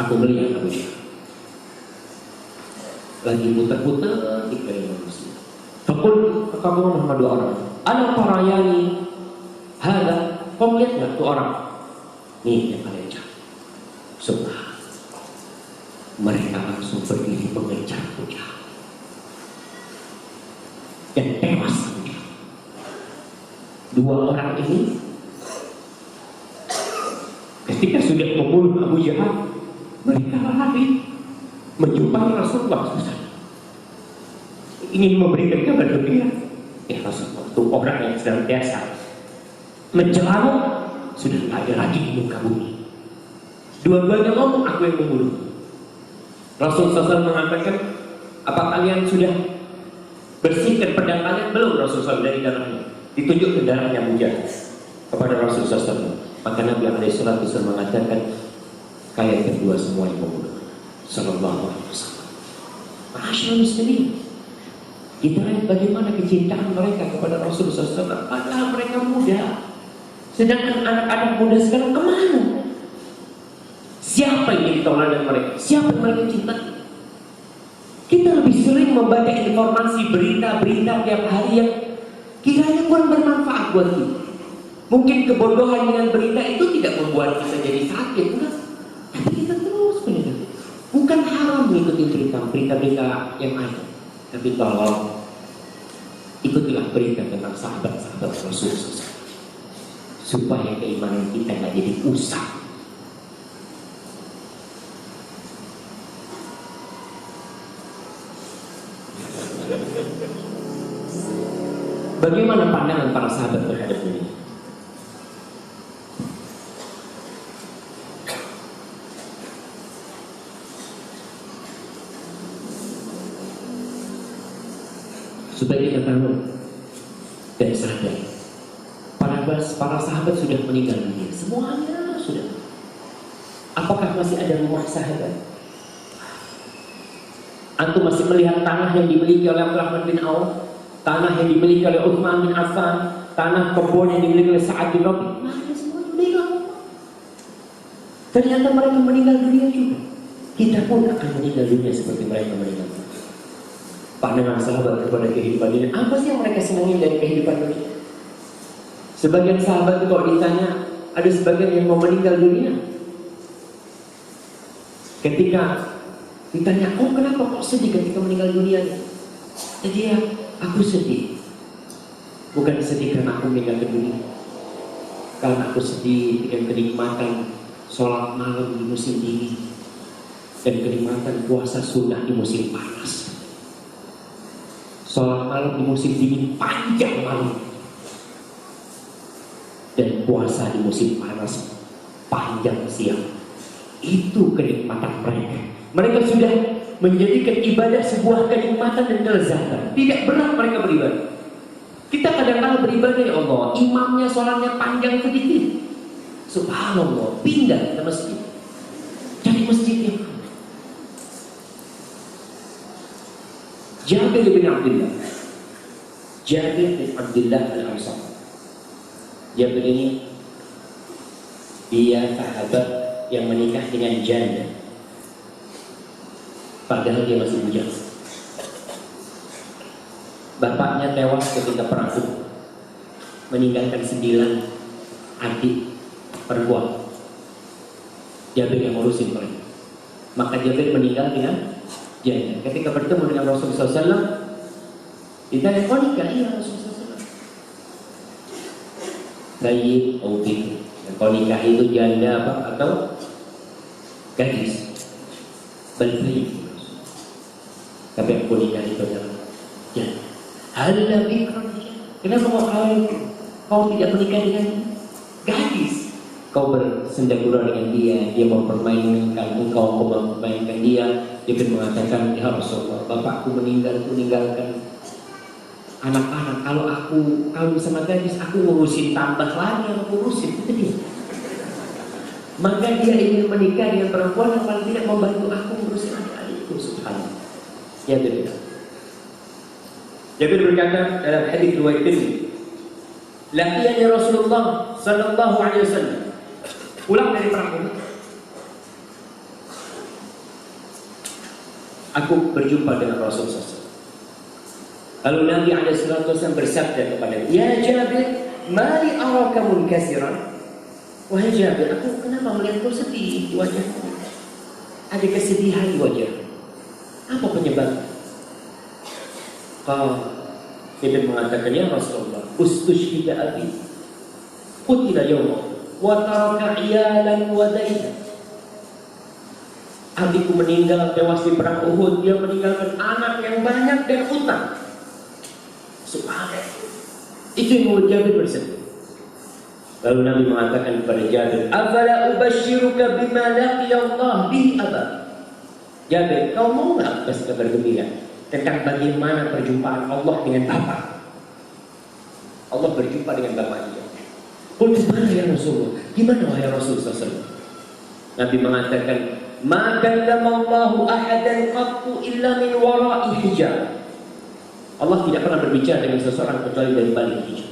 Speaker 2: aku melihat Abu Jahal lagi putar-putar di keliling manusia. Fakul, kamu nama dua orang. Ana parayani, hada. Kau melihat nggak tuh orang? Nih yang kalian cari. Subhanallah. Mereka langsung berdiri mengejar Abu Jahal dan tewas Abu Jahal. Dua orang ini ketika sudah membunuh Abu Jahal, mereka lari menjumpai Rasulullah SAW, ingin memberikan kabar gembira. Ya Rasulullah, itu orang yang senantiasa mencelamu sudah tidak ada lagi di muka bumi. Dua-duanya ngomong, aku yang membunuh. Rasulullah SAW mengatakan, apa kalian sudah bersihkan pedang kalian? Belum. Rasulullah SAW dari darahnya ditunjuk ke darahnya Abu Jahal kepada Rasulullah SAW. Maka Nabi SAW mengatakan, kalian berdua semua yang membunuh. Sallallahu alaihi wasallam. Masyaallah muslimin, kita lihat bagaimana kecintaan mereka kepada Rasulullah SAW. Padahal mereka muda, sedangkan anak-anak muda sekarang kemana? Siapa yang jadi tauladan mereka? Siapa yang mereka cintai? Kita lebih sering membaca informasi berita-berita tiap hari yang kiranya kurang bermanfaat buat kita. Mungkin kebodohan dengan berita itu tidak membuat kita jadi sakit, bukan? Tapi kita terus mendengar. Bukan haram mengikuti berita-berita yang ada, tapi tolong ikutilah berita tentang sahabat-sahabat Rasulullah supaya keimanan kita tidak jadi usang. Bagaimana pandangan para sahabat terhadap dunia? Supaya kita tahu dan sadar, para sahabat sudah meninggal dunia, semuanya sudah. Apakah masih ada rumah sahabat? Antum masih melihat tanah yang dimiliki oleh Abdurrahman bin Auf, tanah yang dimiliki oleh Utsman bin Affan, tanah kebun yang dimiliki oleh Sa'ad bin Rabi'? Mana semua meninggal? Ternyata mereka meninggal dunia juga. Kita pun akan meninggal dunia seperti mereka meninggal dunia. Pandangan sahabat kepada kehidupan dunia, apa sih yang mereka senangi dari kehidupan dunia? Sebagian sahabat itu kalau ditanya, ada sebagian yang mau meninggal dunia. Ketika ditanya, oh kenapa kok sedih ketika meninggal dunia? Jadi ya, aku sedih. Bukan sedih karena aku meninggalkan dunia. Karena aku sedih dengan kenikmatan sholat malam di musim dingin dan kenikmatan puasa sunnah di musim panas. Sholat malam di musim dingin panjang malam dan puasa di musim panas panjang siang. Itu kenikmatan mereka. Mereka sudah menjadikan ibadah sebuah kenikmatan dan kelezatan. Tidak berat mereka beribadah. Kita kadang-kadang beribadah, ya Allah, imamnya sholatnya panjang sedikit. Subhanallah, pindah ke masjid. Cari masjid yang Jabir bin Abdullah. Jabir bin Abdullah al-Ansari. Jabir ini dia sahabat yang menikah dengan janda. Padahal dia masih bujang. Bapaknya tewas ketika perang Uhud, meninggalkan 9 adik perempuan. Jabir yang ngurusin mereka. Maka Jabir meninggal dengan janda. Ketika bertemu dengan Rasulullah SAW, ditanya, "Kau nikah?" "Iya, Rasulullah SAW." "Sayyid atau bikr?" "Kau nikah itu janda apa atau gadis?" "Bal-sayyid." "Tapi aku nikah itu adalah janda." "Halla bikr?" "Kenapa kau tidak menikah dengan gadis? Kau bersendagura dengan dia, dia mempermainkan engkau, kau mempermainkan dia." Dia mengatakan, "Ya Rasulullah, bapakku meninggalkan anak-anak. Kalau aku kawin sama gadis, aku ngurusin tambah lagi yang aku urusin." Itu dia. Maka dia ingin menikah dengan perempuan yang paling tidak membantu aku ngurusin adik-adikku. Subhanallah. Ya betul. Jabir berkata dalam hadis riwayat Tirmidzi, "Laqiyani Rasulullah sallallahu alaihi wasallam." Pulang dari perang Uhud, aku berjumpa dengan Rasulullah SAW. Lalu Nabi SAW bersabda kepada, "Ya Jabir, mali araka munkasiran?" "Wahai Jabir, aku kenapa melihat kau sedih di wajahmu? Ada kesedihan di wajahmu. Apa penyebab?" Dia mengatakan, "Ya Rasulullah, ustushhida abi, qutila yawma, wa taraka iyalan wa daina." Abiku meninggal tewas di perang Uhud. Dia meninggalkan anak yang banyak dan utang. Subhanallah. Itu yang membuat Jabir bersedih. Lalu Nabi mengatakan kepada Jabir, "Afala ubashiruka bima laqiya Allah bihi abak?" "Jabir, kau mau nggak kasih kabar gembira tentang bagaimana perjumpaan Allah dengan Bapa?" Allah berjumpa dengan Bapaknya. "Qul gimana ya Rasulullah? Gimana wahai Rasulullah SAW?" Nabi mengatakan, "Ma kallamallahu ahadan qattu illa min wara'i hijab." Allah tidak pernah berbicara dengan seseorang kecuali dari balik hijab.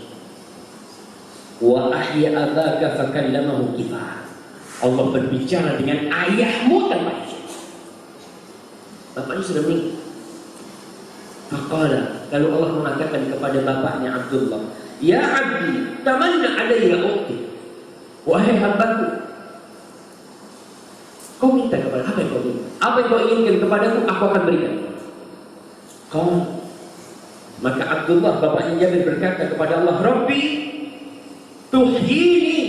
Speaker 2: "Wa ahya abaka fakallamahu kifah." Allah berbicara dengan ayahmu tanpa hijab. Bapaknya sudah meninggal. Faqala, lalu Allah mengatakan kepada bapaknya Abdullah, "Ya abdi, tamanna alayya uqti." Wahai hambaku, kau minta kepada apa yang kau minta? Apa yang kau inginkan kepadaku, aku akan berikan. Maka Abdullah bapaknya Jabir berkata kepada Allah, "Rabbi, tuhyini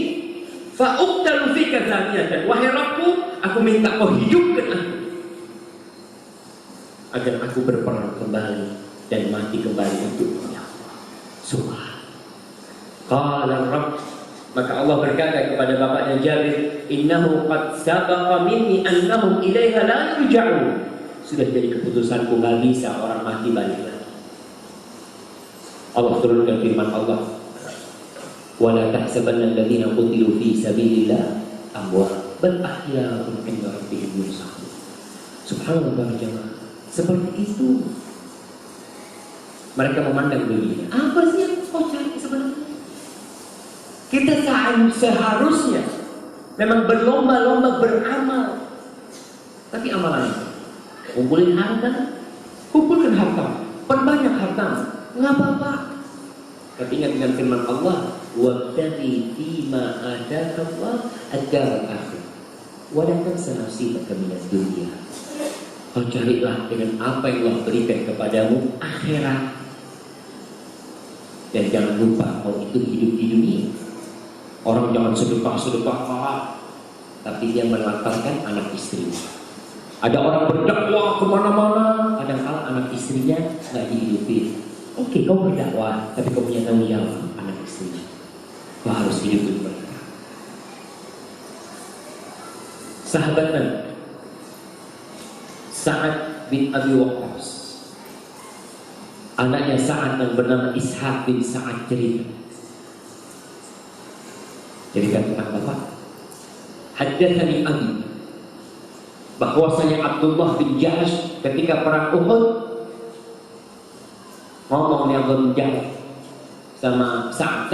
Speaker 2: fa uqtalu fika thaniyatan." Wahai Rabbku, aku minta kau hidupkan aku agar aku berperang kembali dan mati kembali untukmu, ya Allah. Subhan. Qala Rabb, maka Allah berkata kepada bapaknya Jabir, "Innahu qad sabaqa minni annahum ilaiha la yurja'un." Sudah jadi keputusanku, nggak bisa orang mati balik lagi. Allah turunkan firman Allah, "Wala tahsabanna alladziina qutilu fi sabilillah amwat, bal ahya'un 'inda rabbihim yurzaqun." Subhanallah jemaah. Seperti itu mereka memandang dunia. Apa sih yang kau cari sebenarnya? Kita seharusnya memang berlomba-lomba beramal. Tapi amalannya, kumpulin harta, perbanyak harta, nggak apa-apa. Tapi ingat dengan firman Allah, "Wabtaghi fima ataka Allah ad-dar al-akhirah, wa la tansa nasibaka minad dunya." Kau carilah dengan apa yang Allah berikan kepadamu akhirat. Dan jangan lupa kau itu hidup di dunia. Orang jangan sedekah, tapi dia melantarkan anak istrinya. Ada orang berdakwah kemana-mana, kadang-kala anak istrinya nggak dihidupi. Oke, kau berdakwah, tapi kau punya tanggung jawab anak istrinya. Kau harus hidup mereka. Sahabat Nabi Sa'ad bin Abi Waqqas, anaknya Sa'ad yang bernama Ishaq bin Sa'ad cerita tentang bapak. Haddatsani Abi bahwasanya Abdullah bin Jahsh ketika perang Uhud ngomong nih Abdullah bin Jahsh sama Sa'ad,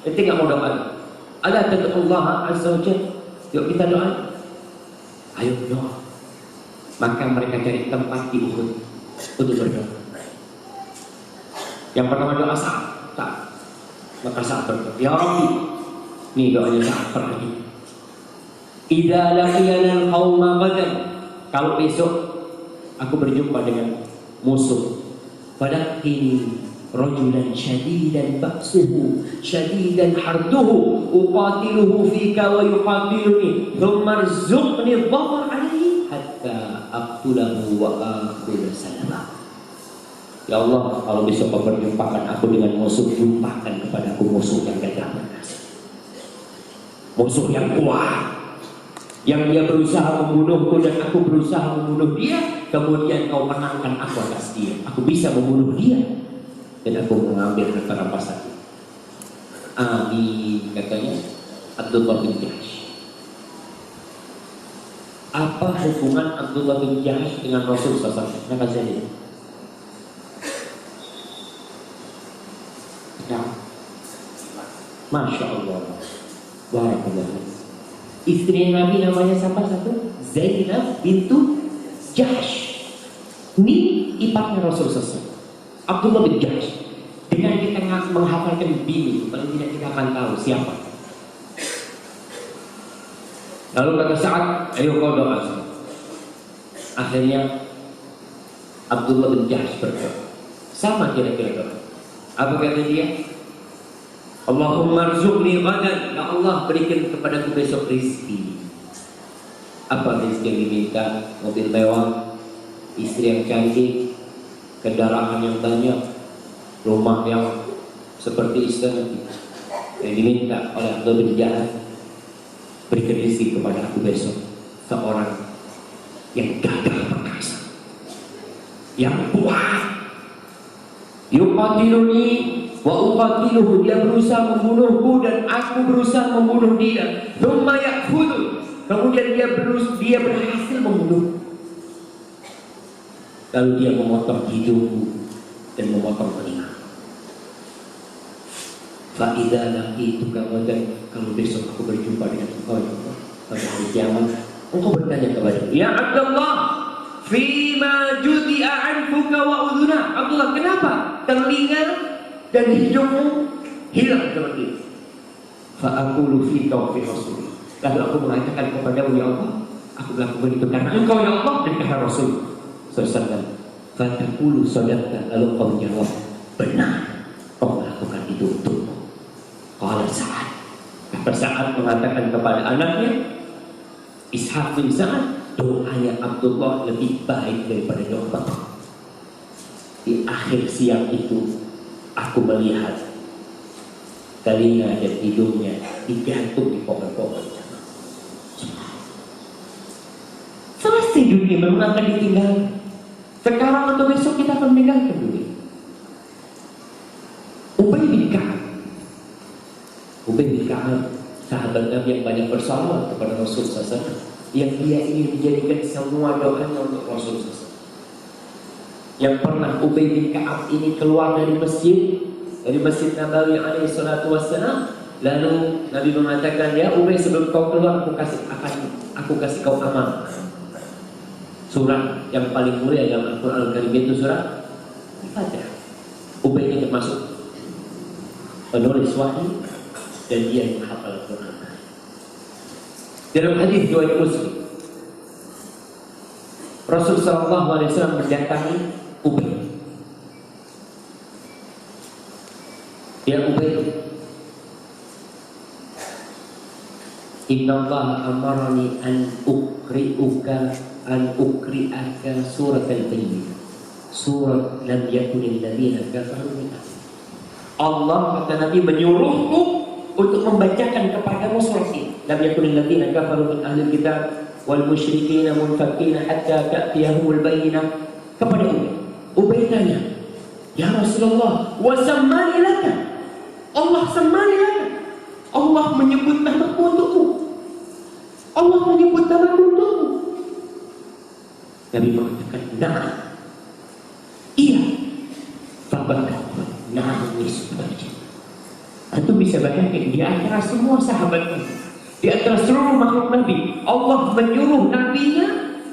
Speaker 2: ketika mau doa, ala tad'ullaha azza wa jalla, yuk kita doa. Ayo doa. Maka mereka cari tempat di Uhud untuk berdoa. Yang pertama doa Sa'ad. Maka Sa'ad berdoa, ya Rabbi, ini doanya Sa'ad perhati. Idza laqiyana al-qauma ghadan, kalau besok aku berjumpa dengan musuh, falaqqini rajulan syadidan ba'suhu syadidan harduhu uqatiluhu fika wa yuqatiluni thumma arzuqni dhafar alayhi hatta aqtulahu wa aqul salama. Ya Allah, kalau besok kau perjumpakan aku dengan musuh, jumpakan kepadaku musuh yang gagah perkasa, musuh yang kuat, yang dia berusaha membunuhku dan aku berusaha membunuh dia, kemudian kau menangkan aku atas dia. Aku bisa membunuh dia dan aku mengambil harta rampasan. Amin, katanya Abdullah bin Jahsh. Apa hubungan Abdullah bin Jahsh dengan Rasul SAW? Nah, Masya Allah, barakallah. Istri Nabi namanya siapa satu? Zainab bintu Jahsh. Ini iparnya Rasul SAW, Abdullah bin Jahsh. Dengan kita menghafalkan bini, paling tidak kita akan tahu siapa. Lalu kata Sa'ad, ayo kau doa. Akhirnya Abdullah bin Jahsh berdoa. Sama kira-kira doa. Apa kata dia? Allahumma rzuqni ghadan, ya Allah berikan kepadaku besok rizki. Apa rizki yang diminta? Mobil mewah, istri yang cantik, kendaraan yang banyak, rumah yang seperti istana. Yang diminta oleh Abdullah bin Jahsh, berikan rizki kepada aku besok seorang yang gagah perkasa, yang kuat, yuqatiluni wa uqatiluhu, dia berusaha membunuhku dan aku berusaha membunuh dia. Thumma ya'khudhu, kemudian dia berhasil membunuh. Lalu dia memotong hidungku dan memotong telinga. Fa idza laqituka ghadan, kalau besok aku berjumpa dengan engkau pada hari kiamat, engkau bertanya kepada ya Abdullah, fima judi'a anfuka wa udhuna. Abdullah, kenapa telinga dan hidungmu hilang seperti itu? Fa'aqulu fika wa fi rasul. Lalu aku mengatakan kepadamu, ya Allah, aku melakukan itu karena engkau ya Allah dan karena Rasul SAW. Fataqulu sadaqta, lalu kau menjawab, benar, kau melakukan itu untukmu. Qala Sa'ad, kata Sa'ad mengatakan kepada anaknya Ishaq bin Sa'ad, doanya Abdullah lebih baik daripada doa bapak. Di akhir siang itu aku melihat telinga dan hidungnya digantung di pohon-pohon. Selesai dunia, memang akan ditinggal. Sekarang atau besok kita akan meninggalkan dunia. Ubay bin Ka'ab, sahabat Nabi yang banyak bersalawat kepada Rasul SAW, yang dia ingin menjadikan semua doanya untuk Rasul SAW. Yang pernah Ubay bin Ka'ab ini keluar dari masjid Nabawi alaihi salatu wassalam, lalu Nabi mengatakan, ya Ubay, sebelum kau keluar aku kasih kau amal. Surat yang paling mulia dalam Al-Quran Al-Karim itu surat Al-Fatihah. Ubay ini termasuk penulis wahyu dan dia yang menghafal Al-Quran. Dalam hadis riwayat Muslim, Rasul sallallahu alaihi wasallam mendatangi Ubay. Ya Ubay, Inna Allah amarani an ukri'aka surat al-bayyinah, surat lam yakunil ladina kafaru min ahli. Allah kata Nabi menyuruhku untuk membacakan kepadamu surat ini. Lam yakunil ladina kafaru min ahli kitab wal musyrikina munfakina hatta ta'tiyahumul bayyinah. Kepada Ubay tanya, ya Rasulullah, wa sammani laka, Allah sammani laka, Allah menyebut namaku untukmu, Allah menyebut namaku untukmu. Nabi mengatakan, nah, iya, fabakah, nah, nisbah. Antum bisa bayangkan di antara semua sahabat ini, di antara seluruh makhluk Nabi, Allah menyuruh Nabi-Nya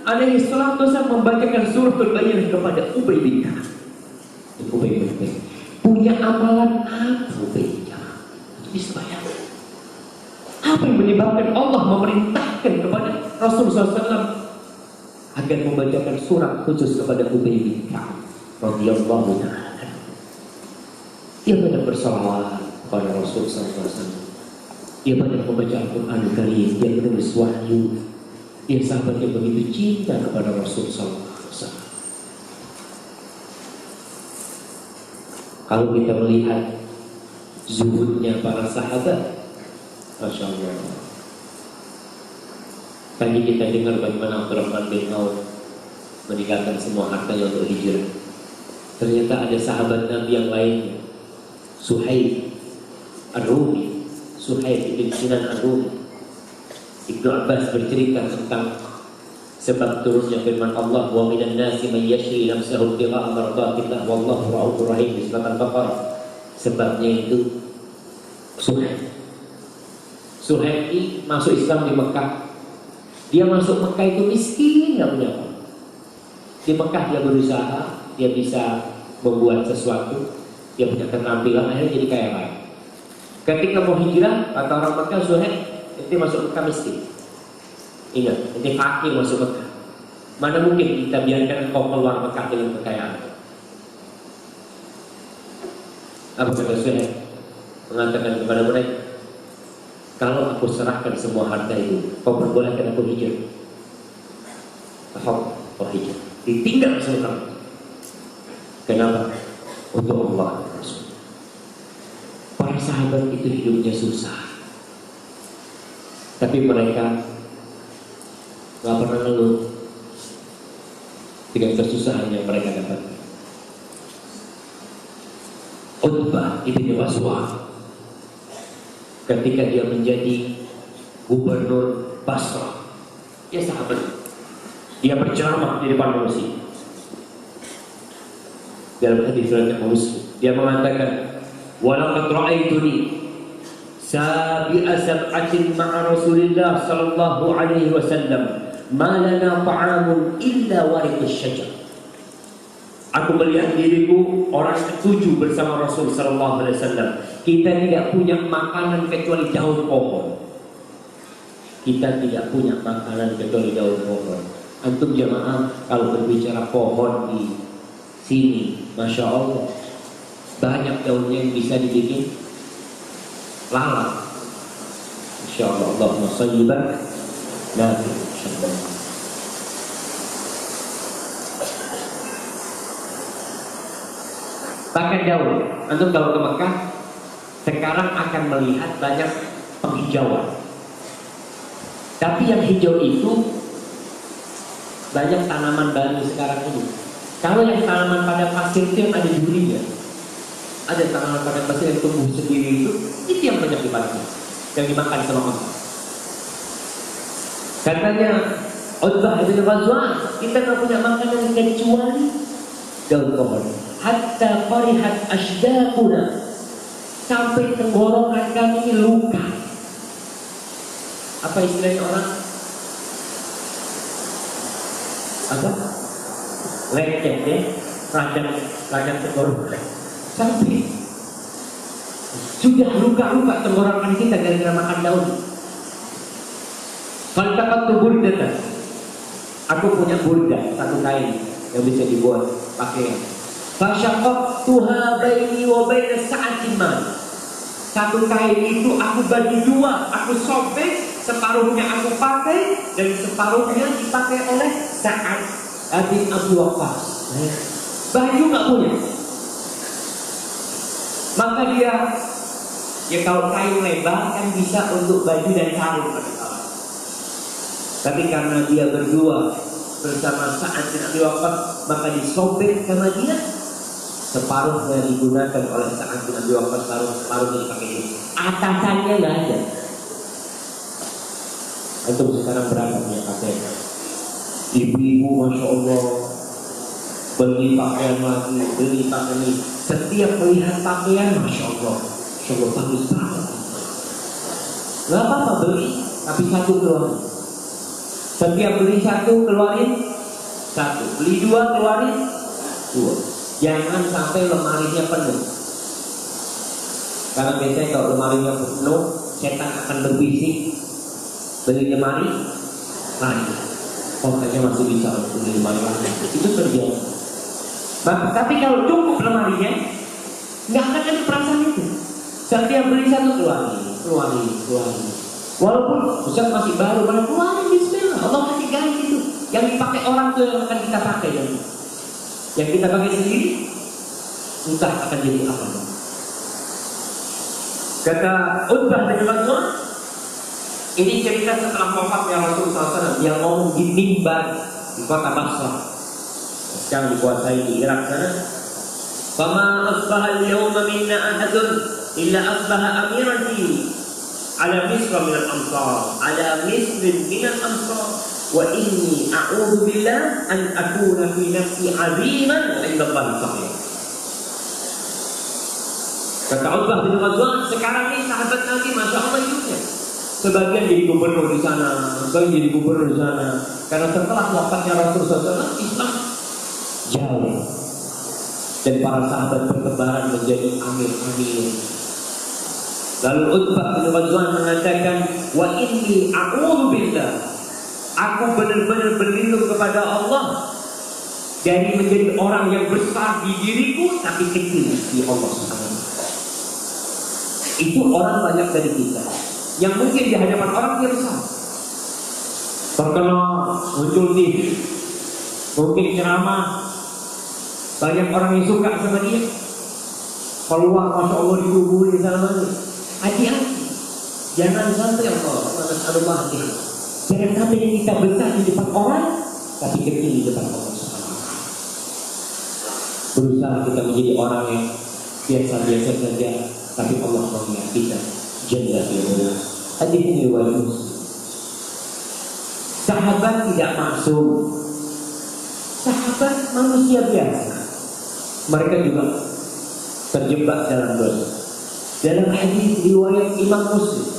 Speaker 2: alaihi salatu wasallam membacakan suratul Bayyinah kepada Ubay bin Ka'ab. Ubay bin Ka'ab punya amalan apa Ubay bin Ka'ab? Itu bisa bayangkan. Apa yang menyebabkan Allah memerintahkan kepada Rasulullah SAW agar membacakan surat khusus kepada Ubay bin Ka'ab radhiyallahu ta'ala? Ia banyak bersalawat kepada Rasulullah SAW. Ia banyak membaca Al-Quran Karim, dia menulis wahyu. Ia sahabat yang begitu cinta kepada Rasulullah SAW. Kalau kita melihat zuhudnya para sahabat, Masya Allah. Tadi kita dengar bagaimana Abdurrahman bin Auf meninggalkan semua hartanya untuk hijrah. Ternyata ada sahabat Nabi yang lainnya, Suhaib Ar-Rumi, Suhaib bin Sinan Ar-Rumi. Ibnu Abbas bercerita tentang sebab turunnya firman Allah, wa minan nasi man yashri nafsahu ibtigha'a mardatillah wallahu ra'ufur rahim di surat Al-Baqarah. Sebabnya itu Suhaib ini masuk Islam di Mekah. Dia masuk Mekah itu miskin, nggak punya apa. Di Mekah dia berusaha, dia bisa membuat sesuatu, dia punya keterampilan, akhirnya jadi kaya raya. Ketika mau hijrah, kata orang Mekah, Suhaib, nanti masuk Mekah miskin. Ingat, nanti fakir masuk Mekah. Mana mungkin kita biarkan engkau keluar Mekah dengan kekayaan? Apa kata Suhaib? Mengatakan kepada mereka, kalau aku serahkan semua harta itu, kau perbolehkan aku hijrah. Kau hijrah. Ditinggal semua. Kenapa? Untuk Allah. Para sahabat itu hidupnya susah, tapi mereka gak pernah ngeluh dengan kesusahan yang mereka dapatkan. Utbah ibn Waswa ketika dia menjadi gubernur Basrah, dia sahabat, dia berceramah di depan manusia. Dalam hadis riwayat Muslim, dia mengatakan, walaqad ra'aituni sabi'a sab'atin ma'a Rasulillah sallallahu alaihi wasallam ma lana ta'amun illa warithus syajar. Aku melihat diriku orang ketujuh bersama Rasul sallallahu alaihi wasallam. Kita tidak punya makanan kecuali daun pohon. Kita tidak punya makanan kecuali daun pohon. Antum jamaah kalau berbicara pohon di sini, Masya Allah, banyak daunnya yang bisa dibikin lalat. Insya Allah, Allahumma shalli barik. Nabi, insyaallah. Bahkan daun, antum kalau ke Mekah sekarang akan melihat banyak penghijauan. Tapi yang hijau itu banyak tanaman baru sekarang ini. Kalau yang tanaman pada pasir itu yang ada durinya, ada tanaman pada pasir yang tumbuh sendiri itu yang banyak dimakan, yang dimakan sama orang. Katanya Utbah bin Ghazwan, kita nggak punya makanan kecuali daun pohon. Hatta qarihat ashdaquna, sampai tenggorokan kami ini luka. Apa istilahnya orang? Apa? Lecet ya, radang tenggorokan. Sampai sudah luka-luka tenggorokan kita gara-gara makan daun. Faltaqattu burdatan Aku punya burda, satu kain yang bisa dibuat pakaian. Fasyaqaqtuha baini wa baina sa'atin mal. Satu kain itu aku bagi dua, aku sobek, separuhnya aku pakai dan separuhnya dipakai oleh Sa'ad bin Abi Waqqas. Baju nggak punya, maka dia ya kalau kain lebar kan bisa untuk baju dan sarung. Tapi karena dia berdua bersama Sa'ad bin Abi Waqqas, maka disobek sama dia. Separuhnya digunakan oleh Sa'ad bin Abi Waqqas, separuhnya dipakai dia. Atasannya nggak ada. Antum sekarang berapa punya pakaian? Ibu-ibu Masya Allah beli pakaian lagi, beli pakaian ini. Setiap melihat pakaian Masya Allah, bagus banget. Gak apa-apa beli, tapi satu keluarin. Setiap beli satu keluarin satu, beli dua keluarin dua. Jangan sampai lemarinya penuh. Karena biasanya kalau lemarinya penuh, setan akan berbisik. Beli lemari lagi. Oh kayaknya masih bisa untuk beli lemari lagi. Itu terjadi. Tapi kalau cukup lemarinya, nggak akan ada perasaan itu. Setiap beli satu keluarin. Walaupun Ustaz masih baru, keluarin bismillah. Allah kasih ganti itu. Yang dipakai orang itu yang akan kita pakai nanti. Yang kita pakai sendiri, entah akan jadi apa. Kata Utbah bin Mas'ud, ini cerita setelah wafatnya Rasulullah SAW. Dia ngomong di mimbar di kota Basrah, yang dikuasai di Irak sana. Fama asbaha al-yawma minna ahadun illa asbaha amiran ala misra min al-amsar, ala misrin min al-amsar, wa inni a'udhu billah an akuna fi nafsi aziman wa inda Allah sahih. Kata Utbah bin Mas'ud, sekarang ini sahabat Nabi Masya Allah hidupnya sebagian jadi gubernur di sana, sebagian jadi gubernur di sana. Karena setelah wafatnya Rasulullah SAW, Islam jauh dan para sahabat bertebaran menjadi amir-amir. Lalu Utbah bin Mas'ud mengatakan, wa inni a'udzu billah, aku benar-benar berlindung kepada Allah dari menjadi orang yang besar di diriku tapi kecil di Allah Subhanahu. Itu orang banyak dari kita yang mungkin di hadapan orang dia besar, terkenal, muncul TV, mungkin ceramah, banyak orang yang suka sama dia, keluar Masya Allah dikuburi sama dia. Hati-hati, jangan sampai Allah jangan sampai kita besar di depan orang tapi kecil di depan Allah. Berusaha kita menjadi orang yang biasa-biasa saja, tapi Allah mengingat kita. Jalla fi'ala. Hadis ini riwayat. Sahabat tidak maksum. Sahabat manusia biasa. Mereka juga terjebak dalam dosa. Dalam hadis riwayat Imam Muslim,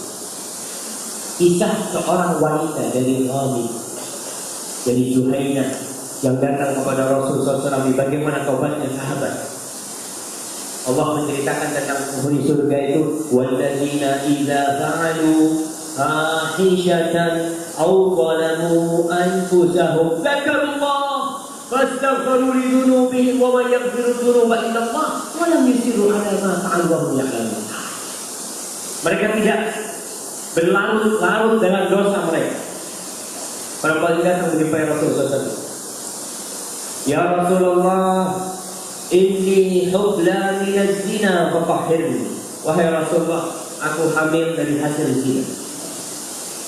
Speaker 2: kisah seorang wanita dari Ghamid, dari Juhainah, yang datang kepada Rasulullah SAW. Bagaimana taubatnya sahabat? Allah menceritakan tentang penghuni surga itu, walladzina idza fa'alu fahishatan aw zalamu anfusahum dzakarullah fastaghfiru li dzunubihim wa man yaghfiru dzunuba illa Allah wa lam yusiru 'ala ma fa'alu wa hum ya'lamun. Mereka tidak berlarut-larut dengan dosa mereka. Para kali datang menjumpai Rasulullah SAW. Ya Rasulullah, inni hubla minaz zina fatahhirni. Wahai Rasulullah, aku hamil dari hasil zina,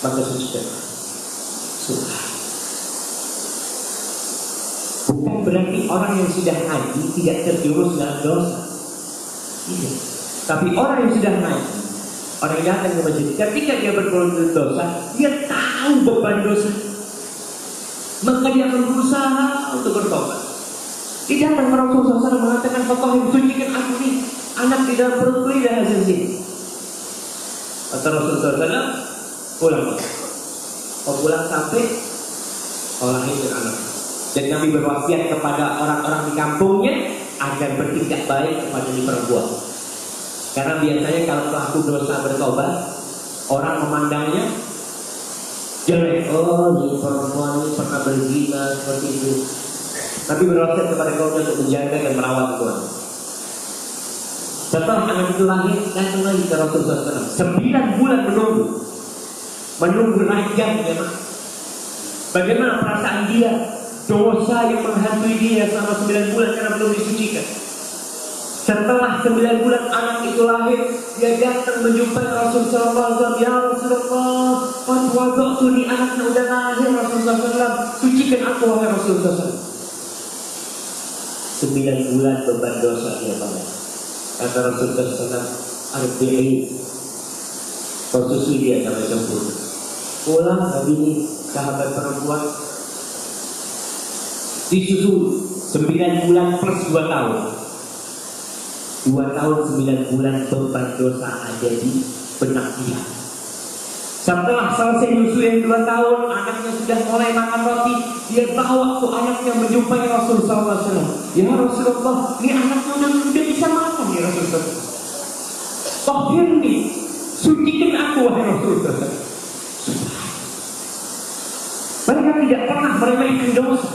Speaker 2: maka sucikanlah. Bukan berarti orang yang sudah haji tidak terjerumus dalam dosa. Tidak. Tapi orang yang sudah haji, orang yang datang ke masjid, ketika dia berbuat dosa, dia tahu beban dosa, maka dia akan berusaha untuk bertobat. Tidak akan Rasulullah SAW mengatakan, "Fatahhir, sucikan aku nih, anak di dalam perutku ini dah hasil zina." Kata Rasulullah SAW, pulang. Kau pulang sampai kau lahirkan anak. Dan Nabi berwasiat kepada orang-orang di kampungnya agar bertindak baik kepada ini perempuan. Karena biasanya kalau pelaku dosa bertobat, orang memandangnya jelek, oh ini perempuan ini pernah berzina seperti itu. Tapi berwasiat kepada kaumnya untuk menjaga dan merawat Tuhan. Setelah anak itu lahir, datang lagi ke Rasulullah SAW. 9 bulan menunggu rajanya. Bagaimana perasaan dia? Dosa yang menghantui dia selama 9 bulan karena belum disucikan. Setelah 9 bulan anak itu lahir, dia datang menjumpai Rasulullah SAW. Ya Rasulullah, fatwa ini anaknya udah lahir. Rasulullah SAW, sucikan aku wahai Rasulullah SAW. 9 bulan beban dosa dia pada. Kata Rasulullah SAW, arbi'i, kau susui dia sampai sempurna. Pulang Nabi ini sahabat perempuan disusui 9 bulan plus 2 tahun. 2 tahun 9 bulan beban dosa ada di benak dia. Setelah selesai nyusu yang 2 tahun, anaknya sudah mulai makan roti. Dia bawa tuh anaknya menjumpai Rasulullah SAW. Ya Rasulullah, ini anaknya udah bisa makan ya Rasulullah. Tahirni, sucikan aku wahai Rasulullah. Mereka tidak pernah meremehkan dosa.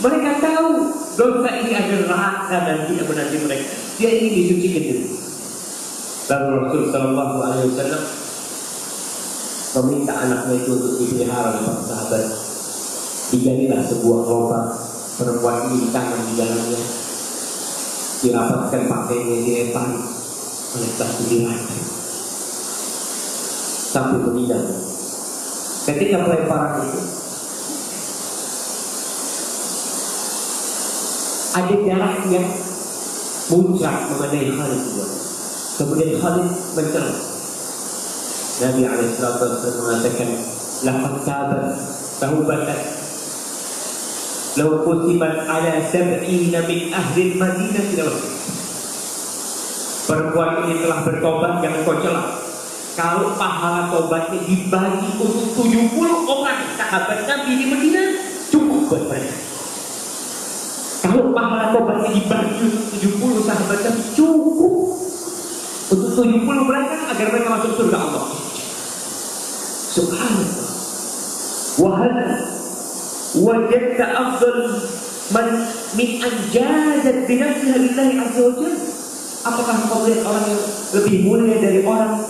Speaker 2: Mereka tahu dosa ini adalah raka dan tidak menanti mereka. Dia ingin disucikan dulu. Lalu Rasulullah SAW meminta anaknya itu untuk dipelihara oleh para sahabat. Digalilah sebuah lubang, perempuan ini ditanam di dalamnya, dirapatkan pakaiannya, dilempari oleh batu diracun sampai meninggal. Ketika pelemparan itu, ada darah yang muncrat mengenai Khalid. Kemudian Khalid mencerah. Nabi SAW mengatakan, laqad tabat taubatan law kutibat ala 70 min ahli Madinah tidak. Perempuan ini telah bertobat, jangan kau celah. Kalau pahala tobatnya dibagi untuk 70 orang sahabat Nabi di Madinah, cukup buat mereka. Kalau pahala tobatnya dibagi untuk 70 sahabat Nabi, cukup untuk 70 mereka agar mereka masuk surga Allah. Subhanallah. Wahal wajadta afdal man min anjadat binafsiha lillahi azza wa jalla. Apakah kau lihat orang yang lebih mulia dari orang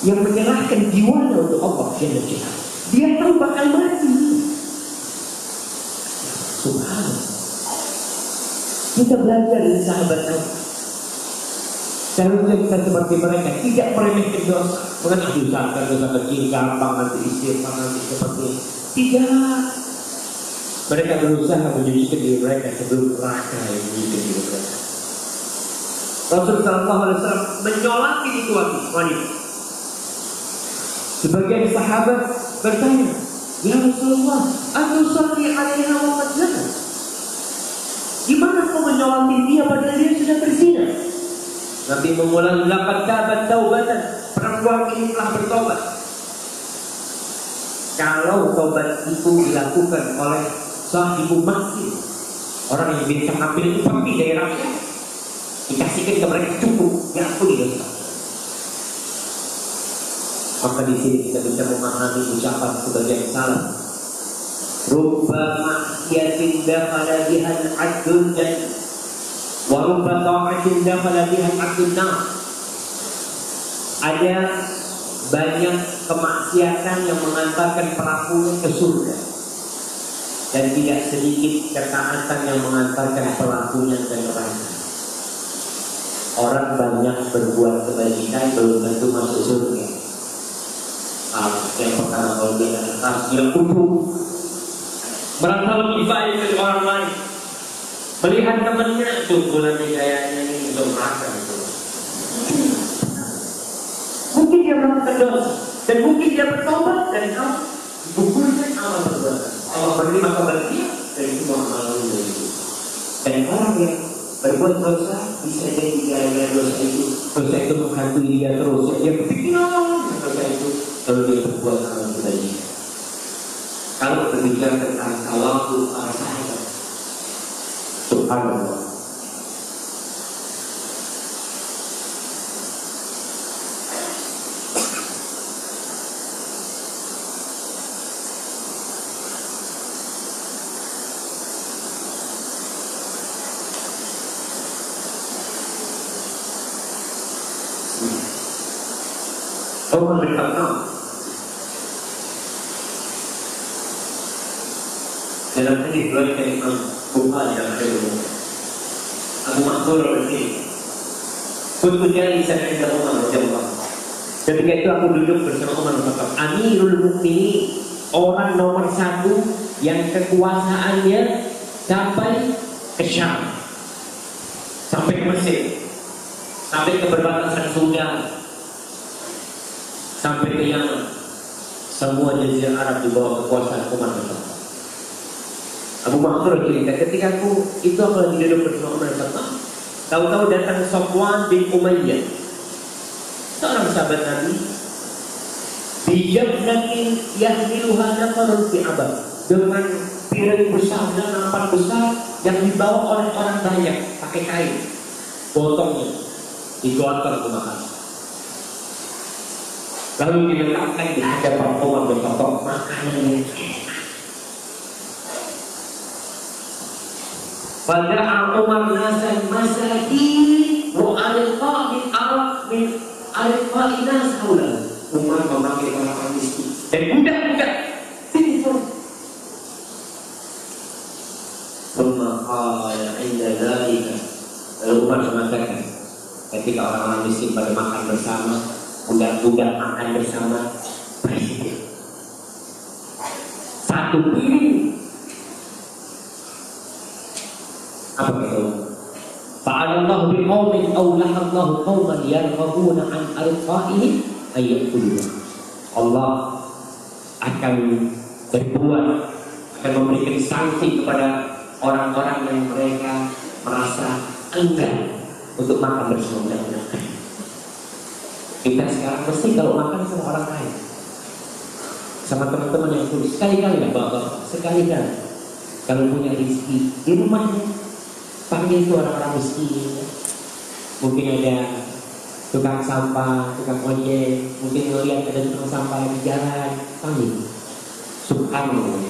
Speaker 2: yang menyerahkan jiwanya untuk Allah Jalla Jalla? Dia tahu bakal mati. Subhanallah. Kita belajar dari sahabat Nabi. Seharusnya kita seperti mereka, tidak meremehkan dosa. Bukan diusahakan dosa kecil, gampang nanti istighfar nanti seperti ini. Tidak. Mereka berusaha menyucikan diri mereka sebelum neraka yang menyucikan diri mereka. Rasulullah SAW menyolati itu wanita. Sebagian sahabat bertanya, ya Rasulullah, atusalli alaiha wa qad zanat. Gimana kau menyolati dia padahal dia sudah berzina? Nabi mengulang, laqad tabat taubatan. Perempuan ini telah bertobat. Kalau tobat itu dilakukan oleh sahibu masjid, orang yang bisa ambil itu pergi dari rakyat, dikasihkan ke mereka cukup, ya aku dosa. Maka di sini kita bisa memahami ucapan sebagian salah. Rubba ma'siyatin dakhala biha al-'abdul jannah wa rubba ta'atin dakhala biha al-'abdun nar. Ada banyak kemaksiatan yang mengantarkan pelakunya ke surga, dan tidak sedikit ketaatan yang mengantarkan pelakunya ke neraka. Orang banyak berbuat kebajikan belum tentu masuk surga. Yang pertama, kalau dia dia kutu, merasa lebih baik dari orang lain, melihat temannya itu bulan kayaknya ini untuk neraka itu. Mungkin dia melakukan dosa dan mungkin dia bertobat dan kamu gugurkan amal perbuatan. Allah menerima kabar dia dari semua amal itu. Dan orang yang berbuat dosa bisa jadi gara-gara dosa itu menghantui dia terus. Dia kepikiran dosa itu kalau dia berbuat amal kebajikan. Kalau berbicara tentang tawadhu para sahabat, subhanallah. Umar bin Khattab dalam hadis riwayat Imam Bukhari dalam hadis Abu Mansur al-Basri, kuntu jalisan inda Umar radhiyallahu anhu. Ketika itu aku duduk bersama Umar bin Khattab, Amirul Mukminin, orang nomor satu yang kekuasaannya sampai ke Syam, sampai ke Mesir, sampai ke perbatasan Sudan, sampai ke Yaman. Semua jazirah Arab di bawah kekuasaan Umar bin Khattab. Abu Mansur cerita, ketika aku lagi duduk bersama Umar bin Khattab, tahu-tahu datang Safwan bin Umayyah, seorang sahabat Nabi, bijabnatin yahmiluha nafarun fi abad, dengan piring besar dan nampan besar yang dibawa oleh orang banyak pakai kain, botongnya digotor ke makan. Lalu diletakkan di hadapan Umar bin Khattab makanan yang enak. Pada Umar nasan masakin wa alqa min arab min alqa inas haula. Umar memanggil orang miskin dan budak-budak sini semua. Qala inda dzalika, lalu Umar mengatakan, ketika orang-orang miskin pada makan bersama, budak-budak makan bersama, presiden satu piring. Apa itu? Fa'alallahu biqaumin aw lahallahu qauman yarghabuna an arqa'ihi ayyakulu. Allah akan berbuat, akan memberikan sanksi kepada orang-orang yang mereka merasa enggan untuk makan bersama. Kita sekarang mesti kalau makan sama orang lain, sama teman-teman yang sulit, sekali-kali ya Bapak, sekali-kali kalau punya rezeki di rumahnya, panggil itu orang-orang miskin. Mungkin ada tukang sampah, tukang ojek, mungkin melihat ada tukang sampah di jalan, panggil. Subhanallah.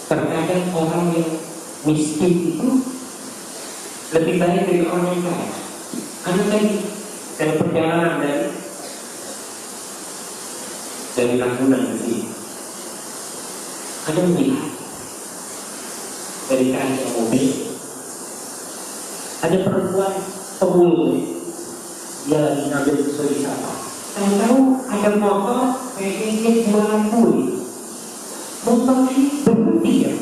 Speaker 2: Terkadang orang yang miskin itu lebih baik dari orang yang kaya. Ada tadi dalam perjalanan dari Ragunan ke sini, ada melihat dari kaca mobil, ada perempuan pemulung, dia lagi ngambil sesuatu di sana. Tahu ada motor kayaknya jualan kue, motor ini berhenti ya.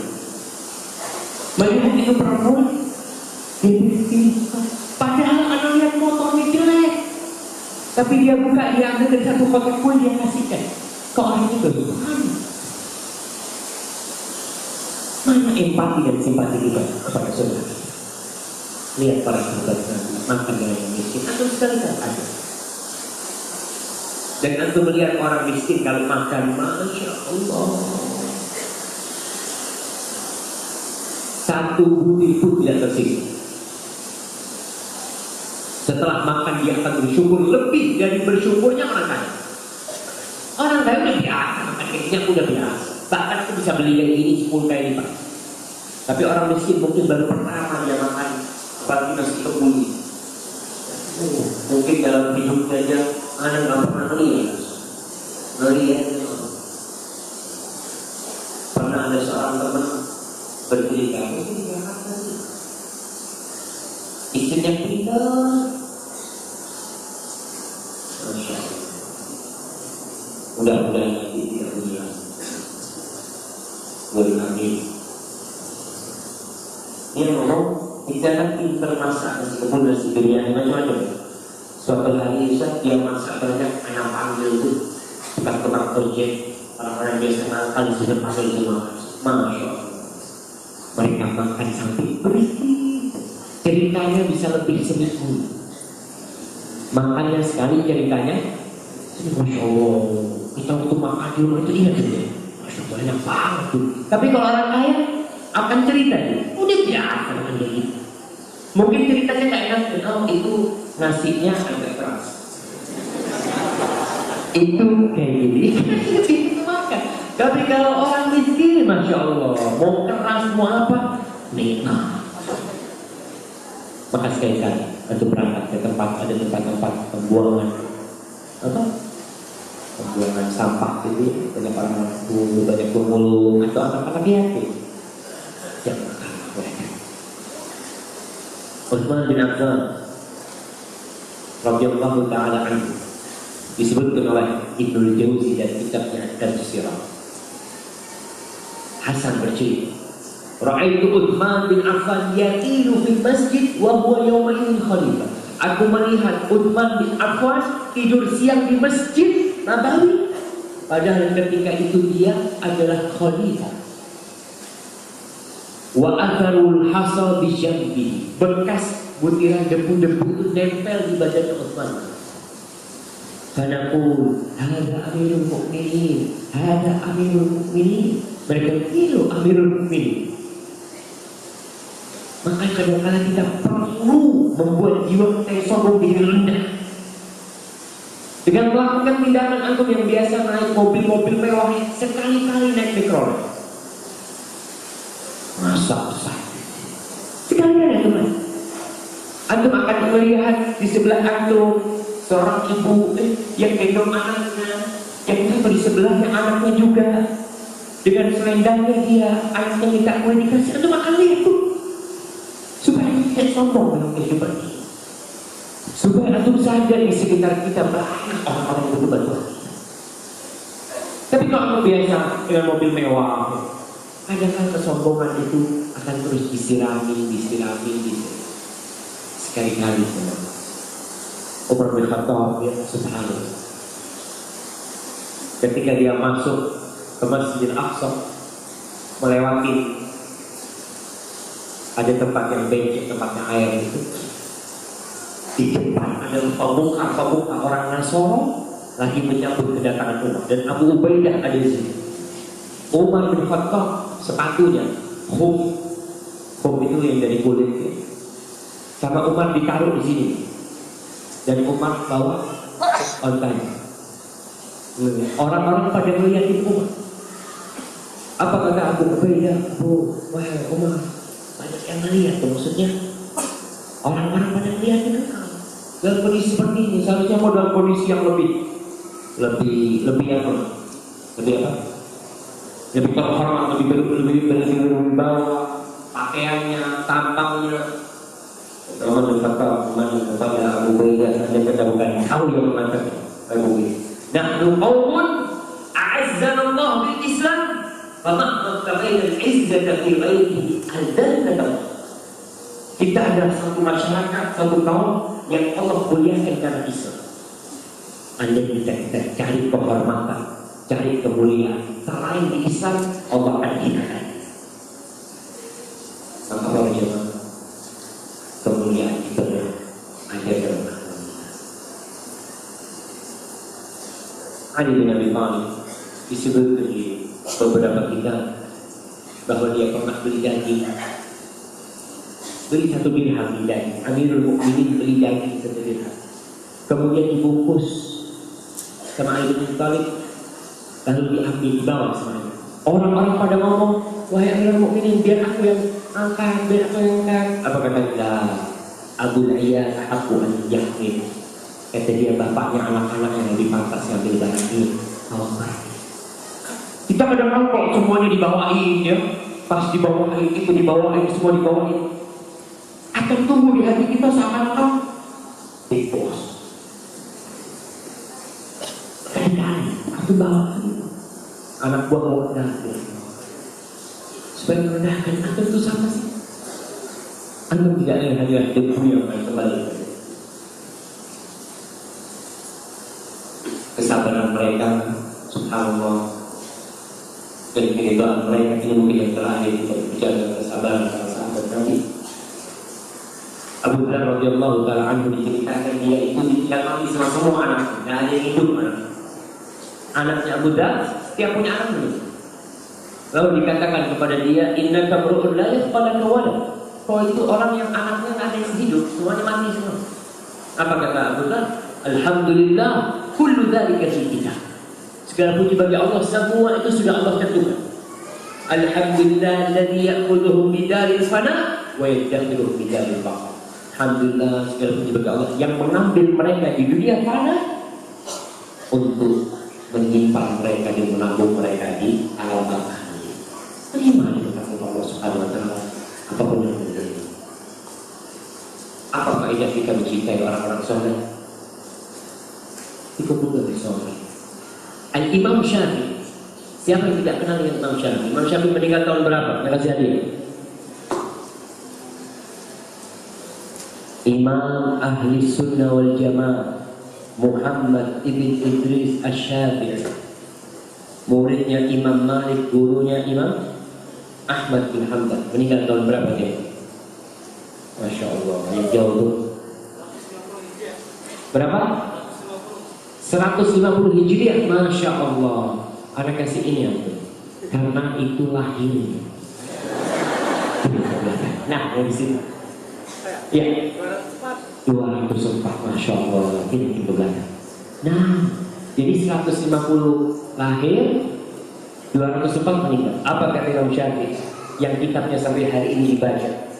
Speaker 2: Melihat itu perempuan, dia berhenti. Padahal anak lihat motornya jelek, tapi dia buka, dia ambil dari satu kotak kue, dia kasihkan ke orang itu. Mana empati dan simpati kita kepada saudara? Lihat para sahabat Nabi makan dengan yang miskin, atau sekali ada. Dan antum melihat orang miskin kalau makan, masya Allah, satu butir pun tidak tersisa. Setelah makan dia akan bersyukur lebih dari bersyukurnya orang kaya. Orang kaya udah biasa makan kayaknya udah biasa, bahkan aku bisa beli yang ini 10 kali lipat. Tapi orang miskin mungkin baru pertama dia makan apalagi nasi kebuli. Mungkin dalam hidupnya aja anak nggak pernah melihat. Pernah ada seorang teman bercerita, istrinya pintar, Masya Allah. Mudah-mudahan nanti tidak punya amin. Dia ngomong, kita kan pintar masak nasi kebun, nasi biryani macam-macam. Suatu hari Ustaz dia masak banyak, ayam panggil itu tukang-tukang ojek, orang-orang biasa makan sudah panggil semua. Masya Allah, mereka makan sampai bersih. Ceritanya bisa lebih seminggu. Makannya sekali ceritanya, Masya Allah, kita untuk makan di rumah itu ingat saja, Masya Allah banyak banget tuh. Tapi kalau orang kaya akan cerita, udah biasa dengan dia. Mungkin ceritanya nggak enak, oh itu nasinya agak keras, itu kayak gini, itu makan. Tapi kalau orang miskin, Masya Allah, mau keras mau apa, nikmat. Maka sekali-kali untuk berangkat ke tempat, ada tempat-tempat pembuangan apa? pembuangan sampah itu banyak orang tua, banyak pemulung atau anak-anak yatim yang makan mereka. Utsman bin Affan radhiyallahu taala anhu disebutkan oleh Ibnu Jauzi dan kitabnya At-Tafsirah. Hasan bercerita, ra'aitu Utsman bin Affan yatilu fil masjid wa huwa yawma idin khalifah. Aku melihat Utsman bin Affan tidur siang di masjid Nabawi, padahal ketika itu dia adalah khalifah. Wa atharul hasa bi jambi, bekas butiran debu-debu itu nempel di badan Utsman. Fanaqul hadza amirul mukminin, hadza amirul mukminin. Mereka itu amirul mukminin. Maka kadang-kadang kita perlu membuat jiwa kita sombong diri rendah. Dengan melakukan tindakan antum yang biasa naik mobil-mobil mewah, sekali-kali naik mikro. Masa besar. Sekali-kali teman. Antum akan melihat di sebelah antum seorang ibu yang gendong anaknya, yang itu di sebelahnya anaknya juga. Dengan selendangnya dia, anaknya minta kue dikasih, antum akan lihat tuh. Supaya kita sombong dalam kehidupan ini. Supaya antum sadar di sekitar kita banyak orang-orang yang berbuat. Tapi kalau antum biasa dengan mobil mewah, kadang-kadang kesombongan itu akan terus disirami. Sekali-kali Umar bin Khattab, ya, subhanallah, ketika dia masuk ke Masjid Al-Aqsa, melewati ada tempat yang becek, tempatnya air itu. Di depan ada pemuka orang Nasoro lagi menyambut kedatangan Umar, dan Abu Ubaidah ada di sini. Umar bin Khattab sepatunya khuf itu yang dari kulit, sama Umar ditaruh di sini, dan Umar bawa ontanya. Orang-orang pada melihat itu Umar. Apa kata Abu Ubaidah? Wahai Umar, banyak yang melihat tuh, maksudnya orang-orang pada melihat itu. Dalam kondisi seperti ini, seharusnya mau dalam kondisi yang lebih apa? Lebih terhormat, lebih berwibawa, pakaiannya, tampangnya. Umar bin Khattab kepada Abu Ubaidah, dia kata bukan tahu yang mengatakan Abu Ubaidah. Nahnu qaumun a'azzana Allah bil Islam, wa ma tabtaghayna al-izzata fi ghairihi al-dallata. Kita adalah satu masyarakat, satu kaum yang Allah muliakan karena Islam. Anda kita cari kehormatan, cari kemuliaan selain di Islam, Allah akan hinakan. Maka para jemaah, kemuliaan itu ada dalam agama. Ali bin Abi Thalib disebut di beberapa kitab bahwa dia pernah beli daging. Beli 1 dirham di daging. Amirul Mukminin beli daging 1 dirham. Kemudian dibungkus sama Ali bin Abi Thalib, lalu diambil di bawah semuanya. Orang-orang pada ngomong, wahai Amirul Mukminin, biar aku yang angkat, biar aku yang angkat. Apa kata dia? Abu Iyas aku an yahmil. Kata dia, bapaknya anak-anak yang lebih pantas ngambil barang ini. Kita kadang-kadang kok semuanya dibawain, ya. Pas dibawain, itu dibawain, semua dibawain. Akan tumbuh di hati kita seakan-akan big boss. Kadang-kadang aku bawa anak buah mau kenal, supaya merendahkan. Antum itu sama sih. Antum tidak hanya debu yang akan kembali. Kesabaran mereka, subhanallah, dan kehidupan mereka ini mungkin yang terakhir kita bicara kesabaran para sahabat Nabi. Abu Hurairah radhiyallahu taala anhu diceritakan dia itu ditinggal sama semua anaknya, tidak ada yang hidup anaknya Abu Dhar, setiap punya anak. Lalu dikatakan kepada dia, innaka mru'un la yaqbalaka walad. Kau itu orang yang anaknya tidak ada yang hidup, semuanya mati semua. Apa kata Abu Dhar? Alhamdulillah, kullu dzalika fi kitab. Segala puji bagi Allah, semua itu sudah Allah tentukan. Alhamdulillah alladzi ya'khudhuhum bidaril fana wa yadkhiluhum bidaril baqa. Alhamdulillah, segala puji bagi Allah yang mengambil mereka di dunia fana untuk banyak kita mencintai orang-orang soleh? Itu pun lebih soleh. Al-Imam Syafi'i. Siapa yang tidak kenal dengan Imam Syafi'i? Imam Syafi'i meninggal tahun berapa? Yang kasih hadiah. Imam Ahli Sunnah wal Jamaah Muhammad ibn Idris Asy-Syafi'i, muridnya Imam Malik, gurunya Imam Ahmad bin Hanbal. Meninggal tahun berapa dia? Masya Allah, yang jauh tuh. Berapa? 150 Hijriah. Masya Allah. Ada kasih ini aku. Karena itu lahirnya. Nah, dari sini. Ya. 204. Masya Allah. Ini di belakang. Nah, jadi 150 lahir, 204 meninggal. Apa kata Imam Syafi'i yang kitabnya sampai hari ini dibaca?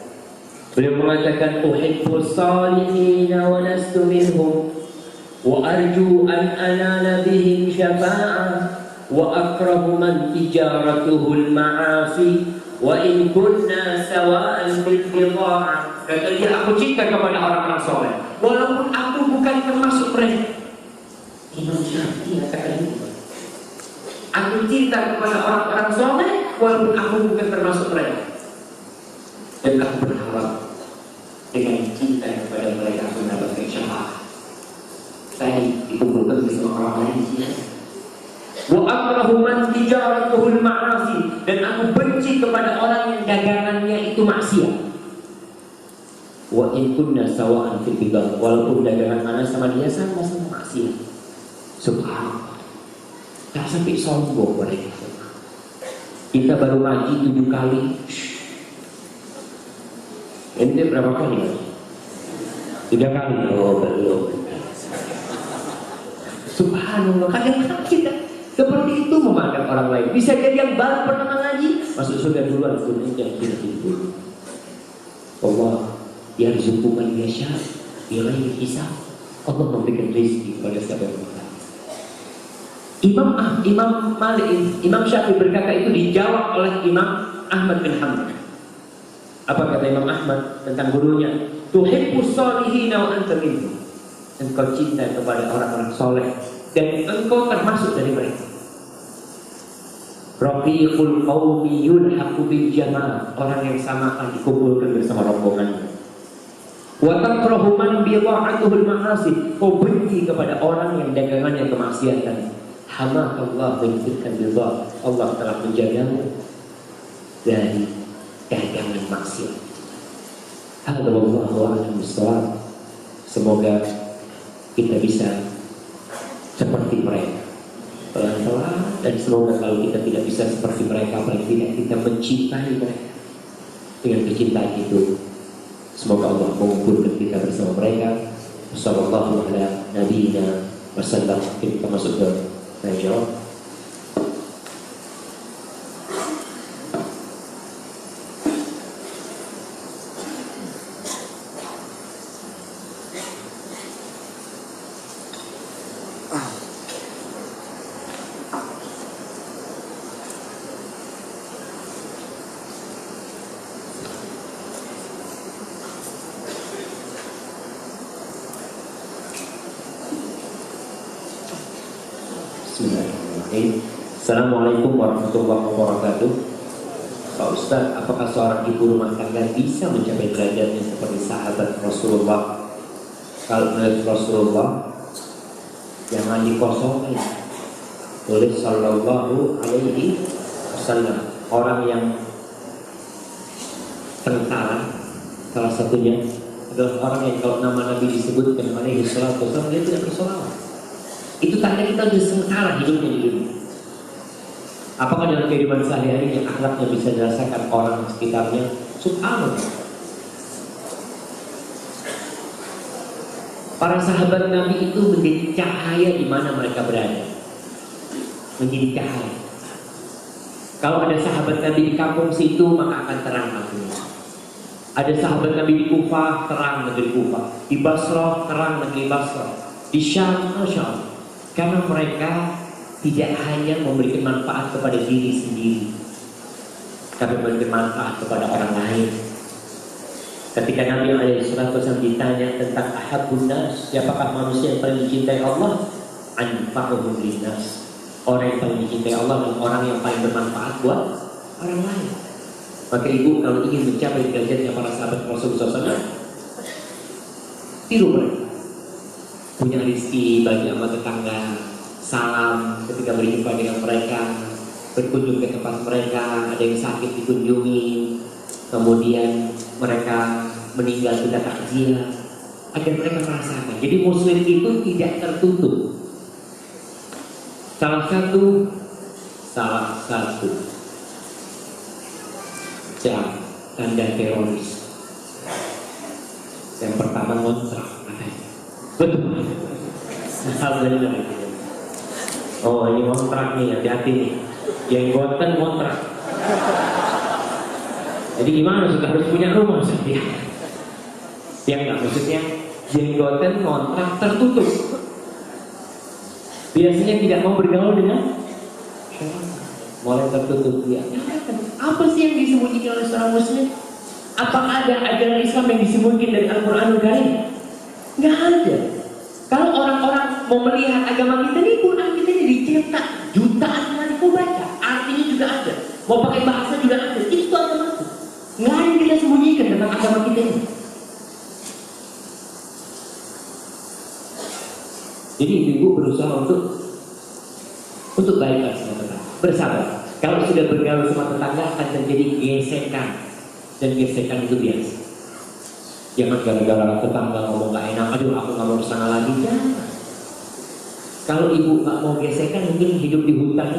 Speaker 2: Beliau mengatakan, uhibbus salihina wa lastu minhum wa arju an anala bihim syafa'ah wa akrahu man tijaratuhul ma'asi wa in kunna sawa'an bil bidha'ah. Kata dia, aku cinta kepada orang-orang soleh walaupun aku bukan termasuk mereka. Imam Syafi'i katakan itu. Aku cinta kepada orang-orang soleh walaupun aku bukan termasuk mereka. Dan aku berharap dengan cinta kepada mereka aku mendapatkan syafaat. Saya dikumpulkan bersama orang lain di sini. Wa akrahu man tijaratuhul ma'asi, dan aku benci kepada orang yang dagangannya itu maksiat. Wa in kunna sawa'an fil bid'ah, walaupun dagangan mana sama dia sama-sama maksiat. Subhanallah. Tak sampai sombong mereka. Kita baru ngaji 7 kali. Ente berapa kali? 3 kali. Oh belum. Subhanallah. Kadang-kadang kita seperti itu memandang orang lain. Bisa jadi yang baru pernah ngaji masuk surga duluan, yang tidak itu. Allah yarzuqu man yasha bighairi hisab. Allah memberikan rezeki kepada siapa yang mau. Imam Malik, Imam Syafi'i berkata itu dijawab oleh Imam Ahmad bin Hanbal. Apa kata Imam Ahmad tentang gurunya? Tuhibbus salihina wa anta minhum. Engkau cinta kepada orang-orang soleh dan engkau termasuk dari mereka. Rafiqul qaumi yulhaqu bil jamaah, orang yang sama akan dikumpulkan bersama rombongan. Wa takrahu man bidha'atuhul ma'asi, kau benci kepada orang yang dagangannya kemaksiatan. Hamakallah menjadikan bidhah, Allah telah menjagamu dari dagangan maksiat. Hadza wallahu a'lam bissawab. Semoga kita bisa seperti mereka pelan-pelan, dan semoga kalau kita tidak bisa seperti mereka, paling tidak kita mencintai mereka dengan kecintaan itu. Semoga Allah mengumpulkan kita bersama mereka. Wassallallahu ala nabiyyina wasallam. Kita masuk ke jawab. Assalamualaikum warahmatullahi wabarakatuh. Pak Ustaz, apakah seorang ibu rumah tangga bisa mencapai derajatnya seperti sahabat Rasulullah? Kalau menurut Rasulullah, jangan dikosongin oleh Sallallahu Alaihi Wasallam. Orang yang tentara, salah satunya adalah orang yang kalau nama Nabi disebutkan alaihi salatu wasallam dia tidak bersolawat. Itu tanda kita sudah sementara hidupnya di dunia. Apakah dalam kehidupan sehari-hari yang akhlaknya bisa dirasakan orang sekitarnya? Subhanallah. Para sahabat Nabi itu menjadi cahaya di mana mereka berada. Menjadi cahaya. Kalau ada sahabat Nabi di kampung situ, maka akan terang hatinya. Ada sahabat Nabi di Kufah, terang negeri Kufah. Di Basrah, terang negeri Basrah. Di Syam, Masya Allah. Karena mereka tidak hanya memberikan manfaat kepada diri sendiri, tapi memberikan manfaat kepada orang lain. Ketika Nabi SAW ditanya tentang ahabbun nas, siapakah manusia yang paling dicintai Allah? Anfa'uhum linnas. Orang yang paling dicintai Allah dan orang yang paling bermanfaat buat orang lain. Maka ibu kalau ingin mencapai derajatnya para sahabat Rasulullah SAW, tiru mereka. Punya rezeki bagi sama tetangga, salam ketika berjumpa dengan mereka, berkunjung ke tempat mereka, ada yang sakit dikunjungi, kemudian mereka meninggal sudah takziah, agar mereka merasakan. Jadi muslim itu tidak tertutup. Salah satu tanda teroris yang pertama kontrak, betul. Alhamdulillah. Oh ini kontrak nih, hati-hati nih. Jenggotan kontrak. Jadi gimana, sudah harus punya rumah sendiri? Yang nggak, maksudnya jenggotan kontrak tertutup. Biasanya tidak mau bergaul dengan mulai tertutup dia. Apa sih yang disembunyikan oleh seorang muslim? Apa ada ajaran Islam yang disembunyikan dari Al-Quranul Karim? Nggak ada. Kalau orang-orang mau melihat agama kita, ini Quran kita ini dicetak jutaan kali kau baca, artinya juga ada. Mau pakai bahasa juga ada. Itu agama itu. Nggak ada yang kita sembunyikan tentang agama kita ini. Jadi ibu berusaha untuk baiklah sama tetangga, bersabar. Kalau sudah bergaul sama tetangga akan terjadi gesekan, dan gesekan itu biasa. Jangan gara-gara tetangga ngomong gak enak, aduh aku gak mau kesana lagi. Jangan. Kalau ibu gak mau gesekan, mungkin hidup di hutan,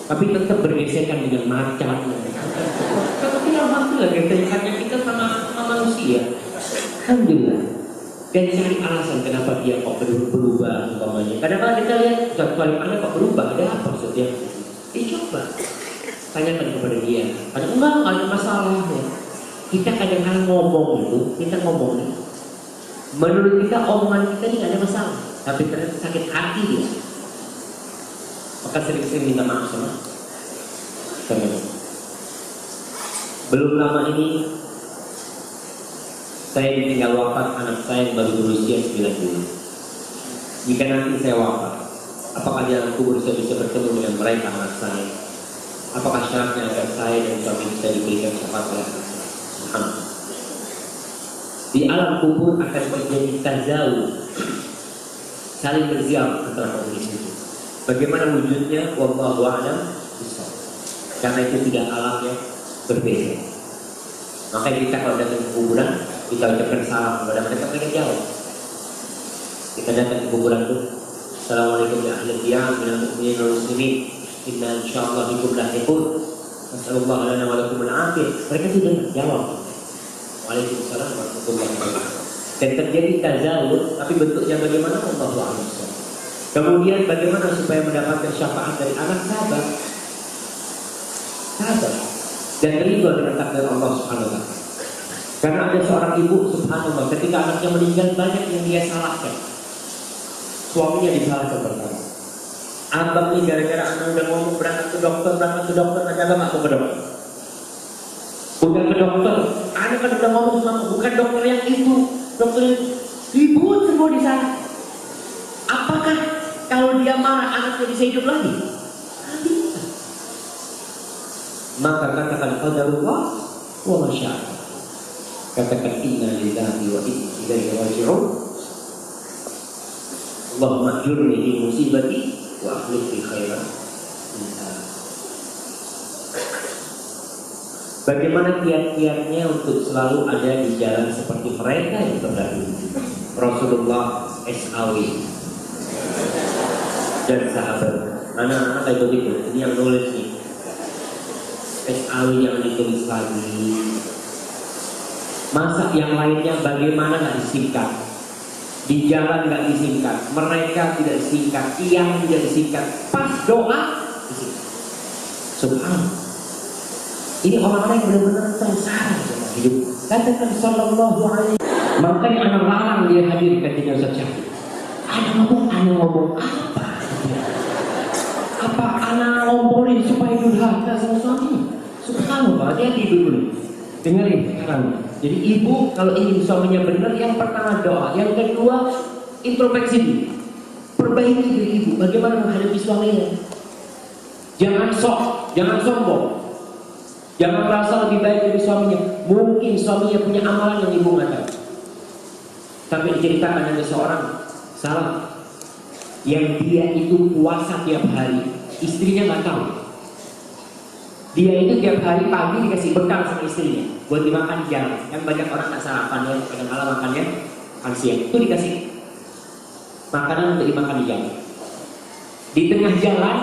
Speaker 2: tapi tetap bergesekan dengan macan. Tapi alhamdulillah gesekannya kita sama manusia. Alhamdulillah. Dan cari alasan kenapa dia kok berubah umpamanya. Kadang-kadang kita lihat satu kali mana kok berubah, ada apa maksudnya? Coba tanyakan kepada dia. Kadang enggak ada masalah ya. Kita kadang-kadang ngomong itu, kita ngomong nih. Menurut kita omongan kita ini gak ada masalah, tapi ternyata sakit hati dia. Maka sering-sering minta maaf sama teman. Belum lama ini saya ditinggal wafat anak saya yang baru berusia 9 bulan. Jika nanti saya wafat, apakah di alam kubur saya bisa bertemu dengan mereka anak saya? Apakah syaratnya agar saya dan suami bisa diberikan syafaat oleh anak saya? Di alam kubur akan terjadi tazawuj, saling berziarah antara kaum muslimin. Bagaimana wujudnya? Wallahu a'lam bishawab. Karena itu tidak alamnya berbeda. Maka kita kalau datang ke kuburan, kita ucapkan salam kepada mereka, mereka jawab. Kita datang ke kuburan itu, Assalamualaikum ya ahli diyar minal mu'minin wal muslimin, inna insyaallah bikum lahiqun, nasallallahu lana wa lakum al-afiyah. Mereka sudah jawab. Waalaikumsalam warahmatullahi wabarakatuh. Dan terjadi tazawuj, tapi bentuknya bagaimana? Wallahu a'lam. Kemudian bagaimana supaya mendapatkan syafaat dari anak? Sabar dan ridho dengan takdir Allah Subhanahu wa taala. Karena ada seorang ibu, subhanallah, ketika anaknya meninggal banyak yang dia salahkan. Suaminya disalahkan pertama. Abang ini gara-gara anak udah ngomong berangkat ke dokter, nanti abang gak ke dokter. Udah ke dokter, anak kan udah ngomong sama bukan dokter yang itu, dokter yang ribut semua di sana. Apakah kalau dia marah anaknya bisa hidup lagi? Tidak. Maka katakan qadarullah wa ma syaa. Katakan inna lillahi wa inna ilaihi raji'un. Allahumma ajurni fi musibati wa akhlif fi khairan. Bagaimana kiat-kiatnya untuk selalu ada di jalan seperti mereka yang terdahulu? Rasulullah SAW dan sahabat. Anak-anak kayak begitu. Ini yang nulis nih. SAW yang ditulis lagi. Masa yang lainnya bagaimana nggak disingkat? Di jalan nggak disingkat, mereka tidak disingkat, tiang tidak disingkat, pas doa disingkat. Subhanallah. Ini orang-orang yang benar-benar sengsara dalam hidup. Katakan sallallahu alaihi. Makanya anak larang dia hadir ketika Ustaz. Anak ngomong apa? Apa anak ngomongin supaya durhaka sama suami? Subhanallah, hati-hati dulu. Dengerin sekarang. Jadi ibu kalau ingin suaminya benar, yang pertama doa, yang kedua introspeksi dulu. Perbaiki diri ibu, bagaimana menghadapi suaminya. Jangan sok, jangan sombong, jangan merasa lebih baik dari suaminya. Mungkin suaminya punya amalan yang ibu nggak tahu. Tapi diceritakan ada seorang salah yang dia itu puasa tiap hari, istrinya nggak tahu. Dia itu tiap hari pagi dikasih bekal sama istrinya buat dimakan jam. Kan banyak orang tak sarapan ya, kadang-kadang makannya makan siang. Itu dikasih makanan untuk dimakan di jam. Di tengah jalan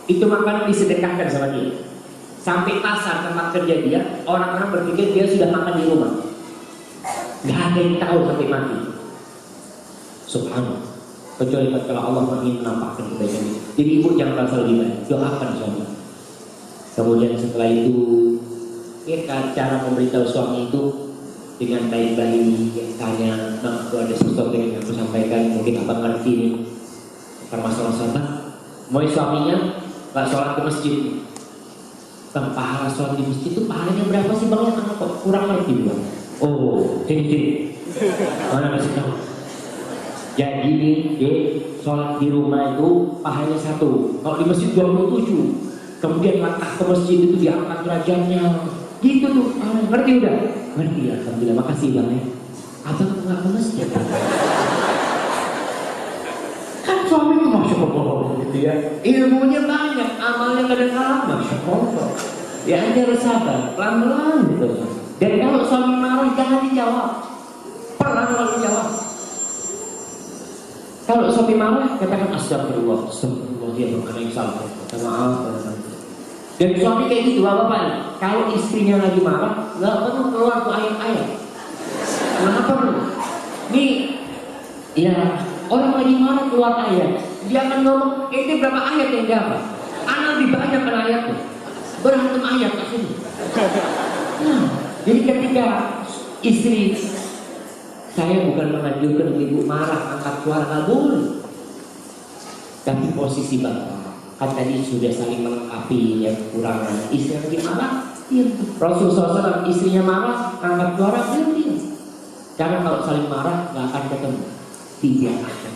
Speaker 2: itu makanan disedekahkan sama dia. Sampai pasar tempat kerja dia, orang-orang berpikir dia sudah makan di rumah. Gak ada yang tahu sampai mati. Subhanallah. Kecuali kalau Allah ingin menampakkan kebaikan itu. Jadi ibu jangan merasa lebih baik, doakan suami. Kemudian setelah itu, cara memberitahu suami itu dengan baik-baik, tanya, nah, itu ada sesuatu yang aku sampaikan, mungkin abang ngerti nih, bukan masalah-masalah. Mau suaminya nggak sholat ke masjid, bang, pahala sholat di masjid itu pahalanya berapa sih bang? Yang kok kurang ngerti bang? Oh, jadi mana kasih tahu? Jadi nih, sholat di rumah itu pahalanya 1, kalau di masjid 27. Kemudian langkah ke masjid itu diangkat derajatnya. Gitu tuh, ngerti udah? Ngerti ya, alhamdulillah, makasih bang ya. Abang nggak ke masjid. Kan suaminya masya Allah gitu ya. Ilmunya banyak, amalnya kadang-kadang masya Allah. Ya anda harus sabar, pelan-pelan gitu. Dan kalau suami marah jangan dijawab, pelan-pelan dijawab. Kalau suami marah katakan astagfirullah, astagfirullah, dia berkata yang salah, minta maaf. Dan suami kayak gitu, apa-apa. Kalau istrinya lagi marah, nggak perlu keluar tuh ayat-ayat. Kenapa perlu? Nih, ya orang lagi marah keluar ayat, dia akan ngomong, ini berapa ayat yang dapat? Anak lebih banyak kan ayatnya, berantem ayat akhirnya. Nah, jadi ketika istri, saya bukan menganjurkan ibu marah, angkat suara, nggak boleh. Tapi posisi bapak, kan tadi sudah saling melengkapi yang kekurangan. Istri lagi marah, diam. Rasulullah SAW istrinya marah, angkat suara, diam. Karena kalau saling marah nggak akan ketemu, tidak akan.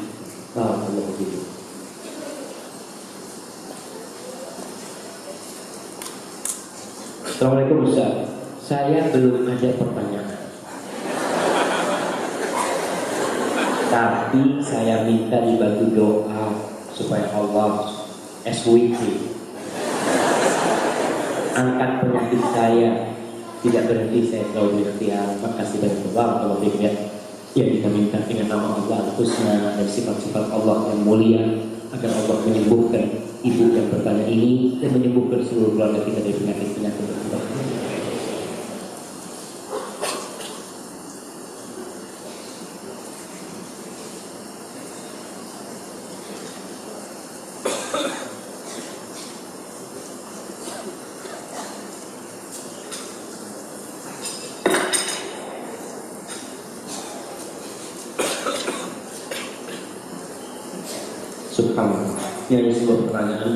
Speaker 2: Allah begitu. Assalamualaikum Ustaz. Saya belum ada pertanyaan, tapi saya minta dibantu doa supaya Allah SWT angkat penyakit saya, tidak berhenti saya selalu berikhtiar. Makasih banyak Allah ya. Yang kita minta dengan nama Allah Al-Husna dan sifat-sifat Allah yang mulia, agar Allah menyembuhkan ibu yang bertanya ini dan menyembuhkan seluruh keluarga kita dari penyakit-penyakit berubah. Subhanallah. Ini ada sebuah pertanyaan,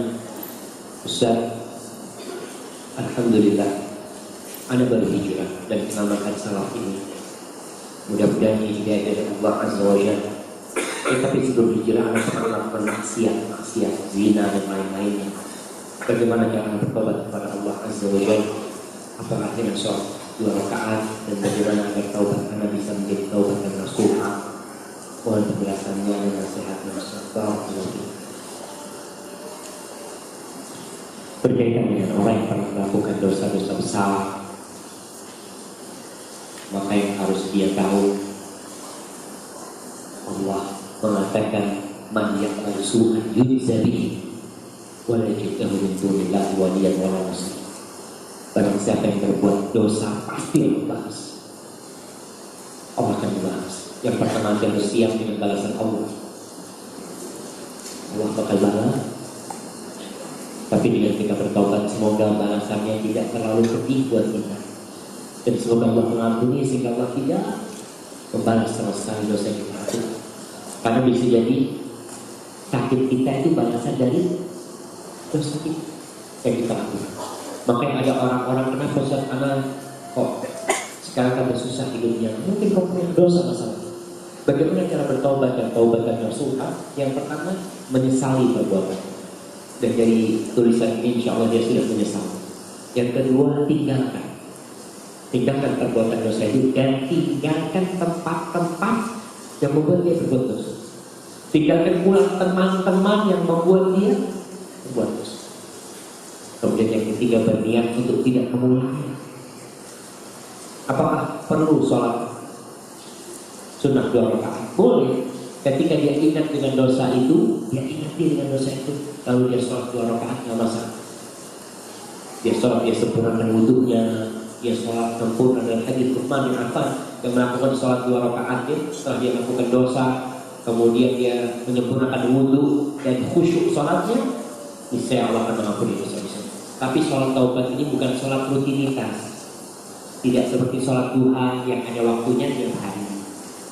Speaker 2: Ustaz. Alhamdulillah, Anda baru hijrah dan mengamalkan salaf ini. Mudah-mudahan ini hidayah dari Allah Azza wa Jalla. Tapi sebelum hijrah Anda pernah melakukan maksiat, zina dan lain-lainnya. Bagaimana cara bertobat kepada Allah Azza wa Jalla? Apakah dengan sholat 2 rakaat, dan bagaimana agar taubat Anda bisa menjadi taubat yang nasuha? Mohon penjelasannya dengan sehat dan sabar. Berkaitan dengan orang yang pernah melakukan dosa-dosa besar, maka yang harus dia tahu, Allah mengatakan man ya'mal su'an yujza bihi wa la yajidu min dunillahi waliyyan wa la nasira. Barang siapa yang berbuat dosa pasti bahas, Allah akan bahas. Yang pertama dia harus siap dengan balasan Allah. Allah bakal balas. Tapi dengan kita bertobat, semoga balasannya tidak terlalu pedih buat kita. Dan semoga Allah mengampuni sehingga Allah tidak membalas sama sekali dosa yang kita lakukan. Karena bisa jadi sakit kita itu balasan dari dosa kita yang kita lakukan. Makanya ada orang-orang, kenapa Ustaz Ana kok sekarang kamu susah hidupnya, mungkin kamu punya dosa masalah. Bagaimana cara bertobat dan taubat dan nasuha? Yang pertama, menyesali perbuatan. Dan dari tulisan ini insya Allah dia sudah menyesal. Yang kedua, tinggalkan perbuatan dosa itu dan tinggalkan tempat-tempat yang membuat dia berbuat dosa. Tinggalkan pula teman-teman yang membuat dia berbuat dosa. Kemudian yang ketiga, berniat untuk tidak mengulangi. Apakah perlu sholat sunnah 2 rakaat? Boleh. Ketika dia ingat dengan dosa itu, dia ingat dia dengan dosa itu, lalu dia sholat 2 rakaat, nggak masalah. Dia sholat, dia sempurnakan wudhunya, dia sholat sempurna dan hadis Utsman bin Affan yang melakukan sholat 2 rakaat setelah dia melakukan dosa, kemudian dia menyempurnakan wudhu dan khusyuk sholatnya, niscaya Allah akan mengampuni dosa-dosa. Tapi sholat taubat ini bukan sholat rutinitas. Tidak seperti sholat duha yang ada waktunya tiap hari.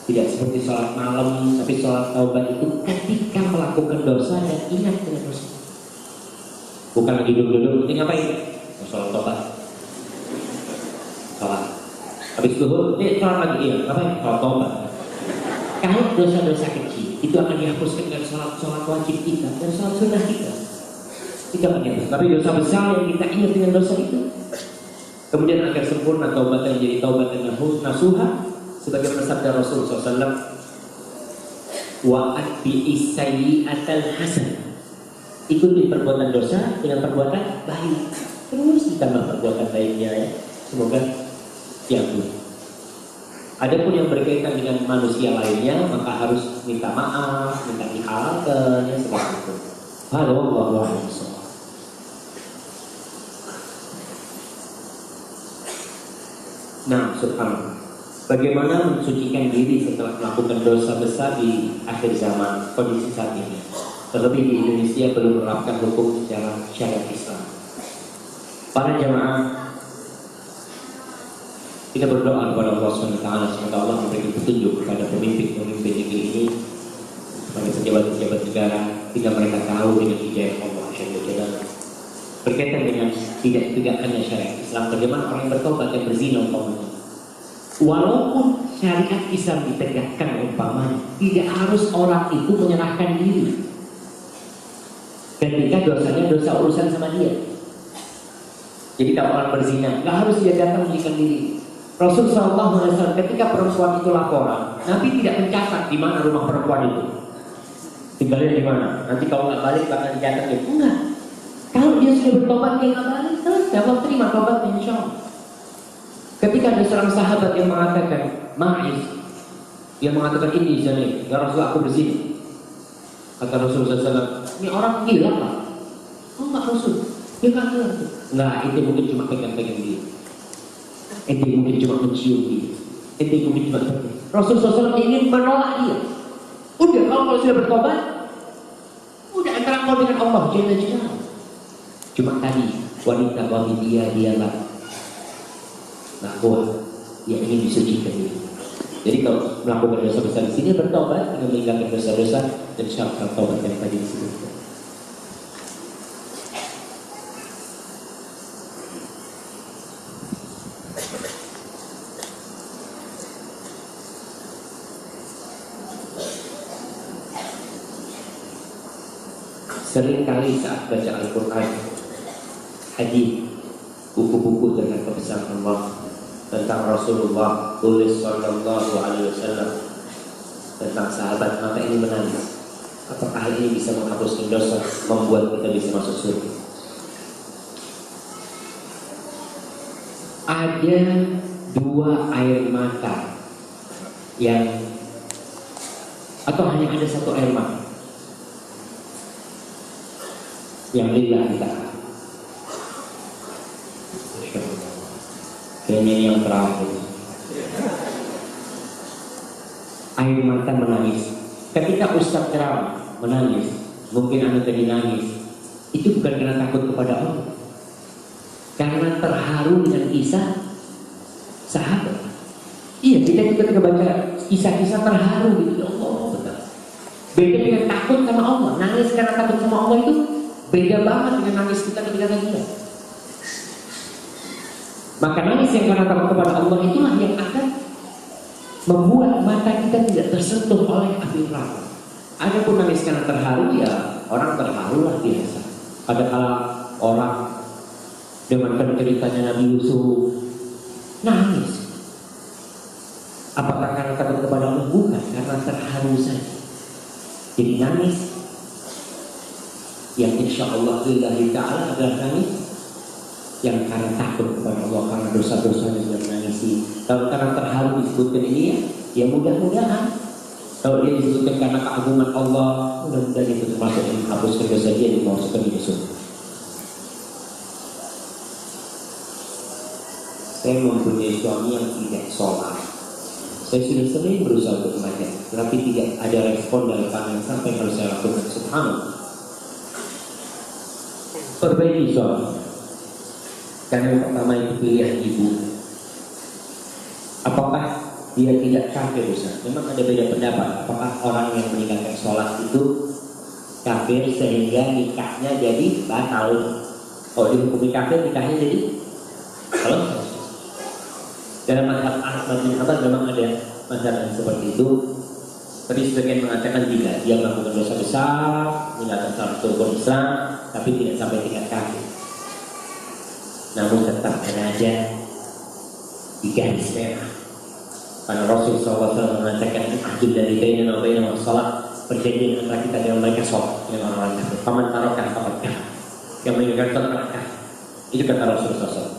Speaker 2: Tidak seperti sholat malam, tapi sholat taubat itu ketika melakukan dosa dan ingat dengan dosa. Bukan lagi duduk-duduk, ini ngapain? Sholat taubat. Sholat. Habis duhur, sholat lagi, iya, ngapain? Sholat taubat. Kalau dosa-dosa kecil, itu akan dihapuskan dengan sholat wajib kita dan sholat sunnah kita. Itu akan dihapus. Tapi dosa besar yang kita ingat dengan dosa itu. Kemudian agar sempurna taubatnya menjadi taubat dan nasuha, sebagai bersabda Rasul SAW, wa atbi'is sayyi'atal hasanah. Ikuti perbuatan dosa dengan perbuatan baik. Terus ditambah perbuatan baiknya ya. Semoga diampuni. Adapun yang berkaitan dengan manusia lainnya, maka harus minta maaf, minta dihalalkan, ya seperti itu. Wallahu a'lam. Nah, subhanallah. Bagaimana mensucikan diri setelah melakukan dosa besar di akhir zaman, kondisi saat ini? Terlebih di Indonesia belum menerapkan hukum secara syariat Islam. Para jamaah, kita berdoa kepada Allah SWT, semoga Allah memberi petunjuk kepada pemimpin-pemimpin negeri ini, kepada pejabat-pejabat negara, hingga mereka tahu dengan hidayah Allah SWT. Berkaitan dengan tidak tegakkannya syariat Islam, bagaimana orang yang bertobat dan berzina umpamanya. Walaupun syariat Islam ditegakkan umpamanya, tidak harus orang itu menyerahkan diri ketika dosanya dosa urusan sama dia. Jadi kalau orang berzina, nggak harus dia datang menyerahkan diri. Rasul SAW ketika perempuan itu laporan, Nabi tidak mencatat di mana rumah perempuan itu, tinggalnya di mana. Nanti kalau nggak balik bakal dicatat ya. Enggak. Kalau dia sudah bertobat, dia nggak balik, selesai. Allah terima tobatnya, insya Allah. Ketika ada seorang sahabat yang mengatakan, Ma'iz, dia mengatakan ini zani, ya Rasul aku berzina. Kata Rasulullah SAW, ini orang gila Pak. Oh enggak Rasul, dia nggak gila. Enggak, itu mungkin cuma pegang-pegang dia. Itu mungkin cuma mencium dia. Itu mungkin cuma pegang. Rasulullah SAW ingin menolak dia. Udah, kalau sudah bertobat, udah antara kau dengan Allah, jangan. Cuma tadi wanita dialah bahwa dia ingin disucikan diri. Jadi kalau melakukan dosa besar di sini bertobat dengan meninggalkan dosa-dosa dan syarat taubat yang tadi disebutkan. Seringkali saat baca Al-Quran, hadis, buku-buku tentang kebesaran Allah, tentang Rasulullah, tulis Sallallahu Alaihi Wasallam, tentang sahabat, maka ini menangis. Apakah hal ini bisa menghapuskan dosa, membuat kita bisa masuk surga? Ada 2 air mata yang, atau hanya ada 1 air mata yang lillahi ta'ala. Kayaknya ini yang terakhir. Air mata menangis. Ketika Ustaz ceramah menangis, mungkin Anda tadi nangis, itu bukan karena takut kepada Allah, karena terharu dengan kisah sahabat. Iya, kita ketika baca kisah-kisah terharu gitu, ya Allah, betul. Beda dengan takut sama Allah. Nangis karena takut sama Allah itu beda banget dengan nangis kita ketika kita. Maka nangis yang karena takut kepada Allah itulah yang akan membuat mata kita tidak tersentuh oleh api neraka. Adapun nangis karena terharu, ya orang terharu lah biasa. Ada kala orang dengarkan ceritanya Nabi Yusuf nangis. Apakah karena takut kepada Allah? Bukan, karena terharu saja. Jadi nangis yang insya Allah lillahi ta'ala adalah nangis yang karena takut kepada Allah, karena dosa-dosanya sudah menangisi. Kalau karena terharu disebutkan ini ya mudah-mudahan. Kalau dia disebutkan karena keagungan Allah, mudah-mudahan itu termasuk yang menghapuskan dosa dia dimasukkan di surga. Saya mempunyai suami yang tidak sholat. Saya sudah sering berusaha untuk mengajak, tetapi tidak ada respon dari pandangan sampai harus saya lakukan. Subhanallah. Perbaiki suami. Karena yang pertama itu pilihan ibu. Apakah dia tidak kafir Ustaz? Memang ada beda pendapat. Apakah orang yang meninggalkan sholat itu kafir sehingga nikahnya jadi batal? Kalau dihukumi kafir, nikahnya jadi kalau dalam mazhab Ahmad bin Hanbal memang ada mazhab yang seperti itu. Tapi sebagian mengatakan tidak, dia melakukan dosa besar, meninggalkan salah satu rukun Islam, tapi tidak sampai tingkat kafir. Namun tetap ada di garis merah. Karena Rasul SAW mengatakan ahjul dari bainana wa bainahum shalah, perjanjian antara kita dengan mereka sholat dengan orang kafir. Paman tarokan paman kafir, yang meninggalkan sholat orang kafir. Itu kata Rasul SAW.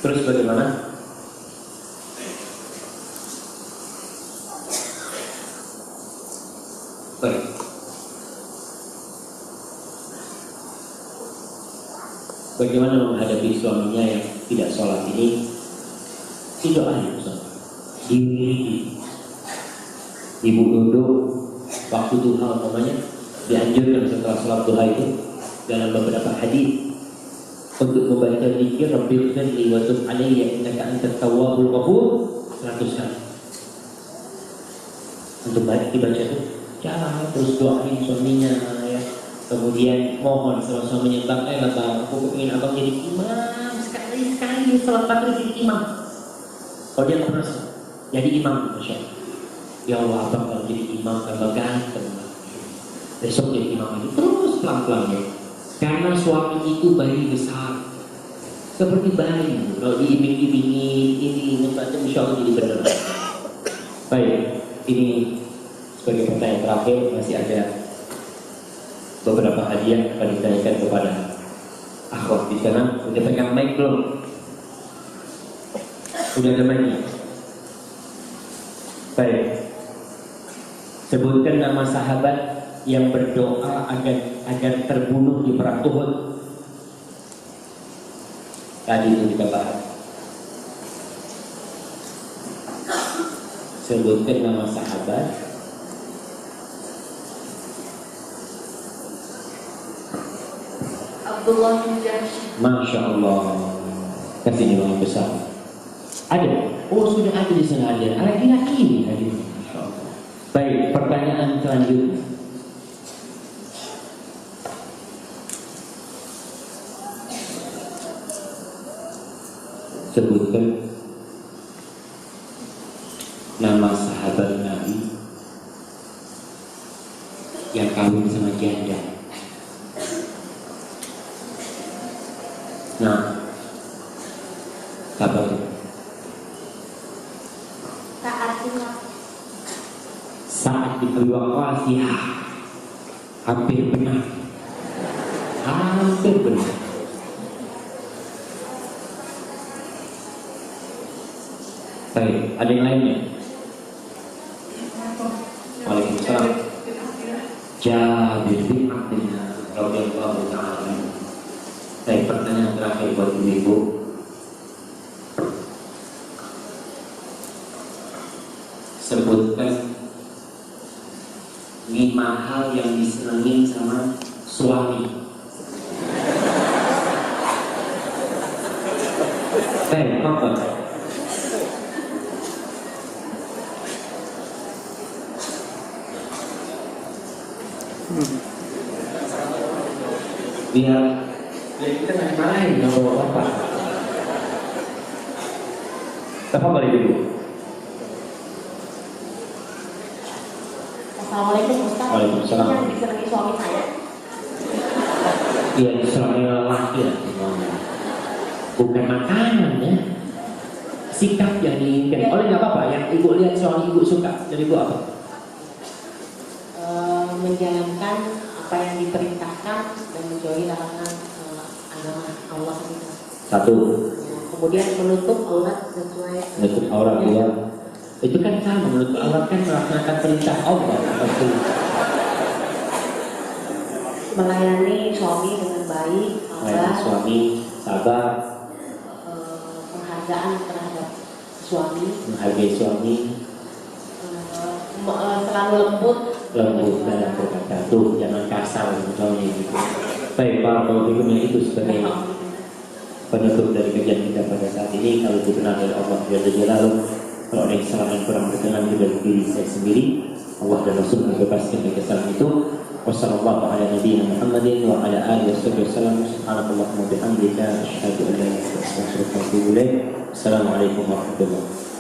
Speaker 2: Terus bagaimana? Baik. Bagaimana menghadapi suaminya yang tidak sholat ini? Doain diwiridin. Ibu duduk waktu duha umpamanya, dianjurkan setelah sholat duha itu dalam beberapa hadis untuk membaca zikir Rabbighfirli wa tub alayya innaka antat tawwabul ghafur 100 kali. Untuk dibaca itu terus doain suaminya ya. Kemudian mohon sama suaminya, bang, aku ingin abang jadi imam sekali salat maghrib jadi imam. Kalau dia pernah jadi imam, masya Allah. Ya Allah, abang kalau jadi imam tambah ganteng. Besok jadi imam lagi, terus pelan-pelan ya. Karena suami itu bayi besar, seperti bayi. Kalau diiming-imingin ini macam insya Allah jadi benar. Baik, ini sebagai pertanyaan terakhir, masih ada beberapa hadiah akan ditanyakan kepada akhwat di sana. Udah pegang mic belum? Udah ada mic-nya? Baik. Sebutkan nama sahabat yang berdoa agar terbunuh di perang Uhud. Tadi itu kita bahas. Sebutkan nama sahabat
Speaker 3: Abdullah bin Jahsh.
Speaker 2: Masya Allah. Kasih nama besar. Ada? Oh, sudah ada di sana ada. Laki-laki ini hadir. Masya Allah. Baik, pertanyaan selanjutnya. Sebutkan nama sahabat Nabi yang kawin sama janda. Nah, sahabat saat diberi wasiat, hampir benar. Baik, ada yang lainnya? Waalaikumsalam. Jabir bin Abdullah radhiyallahu ta'ala. Baik, pertanyaan terakhir buat ibu-ibu. Sebutkan 5 hal yang disenangi sama suami. Baik, apa? Biar kita main-main sama bapak. Tafadhali dulu.
Speaker 3: Assalamualaikum Ustaz.
Speaker 2: Waalaikumsalam.
Speaker 3: Ini yang disenangi suami saya.
Speaker 1: Iya, Islamnya lelaki lah semuanya. Bukan makanan ya.
Speaker 2: Sikap yang diinginkan. Oleh nggak apa-apa. Yang ibu lihat suami ibu suka dari ibu apa?
Speaker 3: Menjalankan apa yang diperintahkan dan menjauhi larangan agama Allah kita.
Speaker 1: Satu,
Speaker 3: Kemudian menutup aurat sesuai
Speaker 1: menutup aurat dua.
Speaker 2: Itu kan sama. Menutup aurat kan melaksanakan perintah Allah. Betul.
Speaker 3: melayani suami dengan baik,
Speaker 1: Melayani suami, sabar,
Speaker 3: penghargaan terhadap suami,
Speaker 1: menghargai suami,
Speaker 3: selalu lembut.
Speaker 1: lembut dalam berkata. Tuh, jangan kasar misalnya gitu. Baik, barakallahu fikum, yang itu sebagai penutup dari kajian kita pada saat ini. Kalau dikenal dari Allah Jalla Jalaluhu, kalau ada yang salah dan kurang berkenan itu dari diri saya sendiri. Allah dan Rasul membebaskan dari kesalahan itu. Wassalamualaikum ala nabiyina Muhammadin wa ala alihi wasallam. Subhanakallahumma wa bihamdika asyhadu an la ilaha illa anta astaghfiruka wa atubu ilaik. Assalamualaikum warahmatullahi wabarakatuh.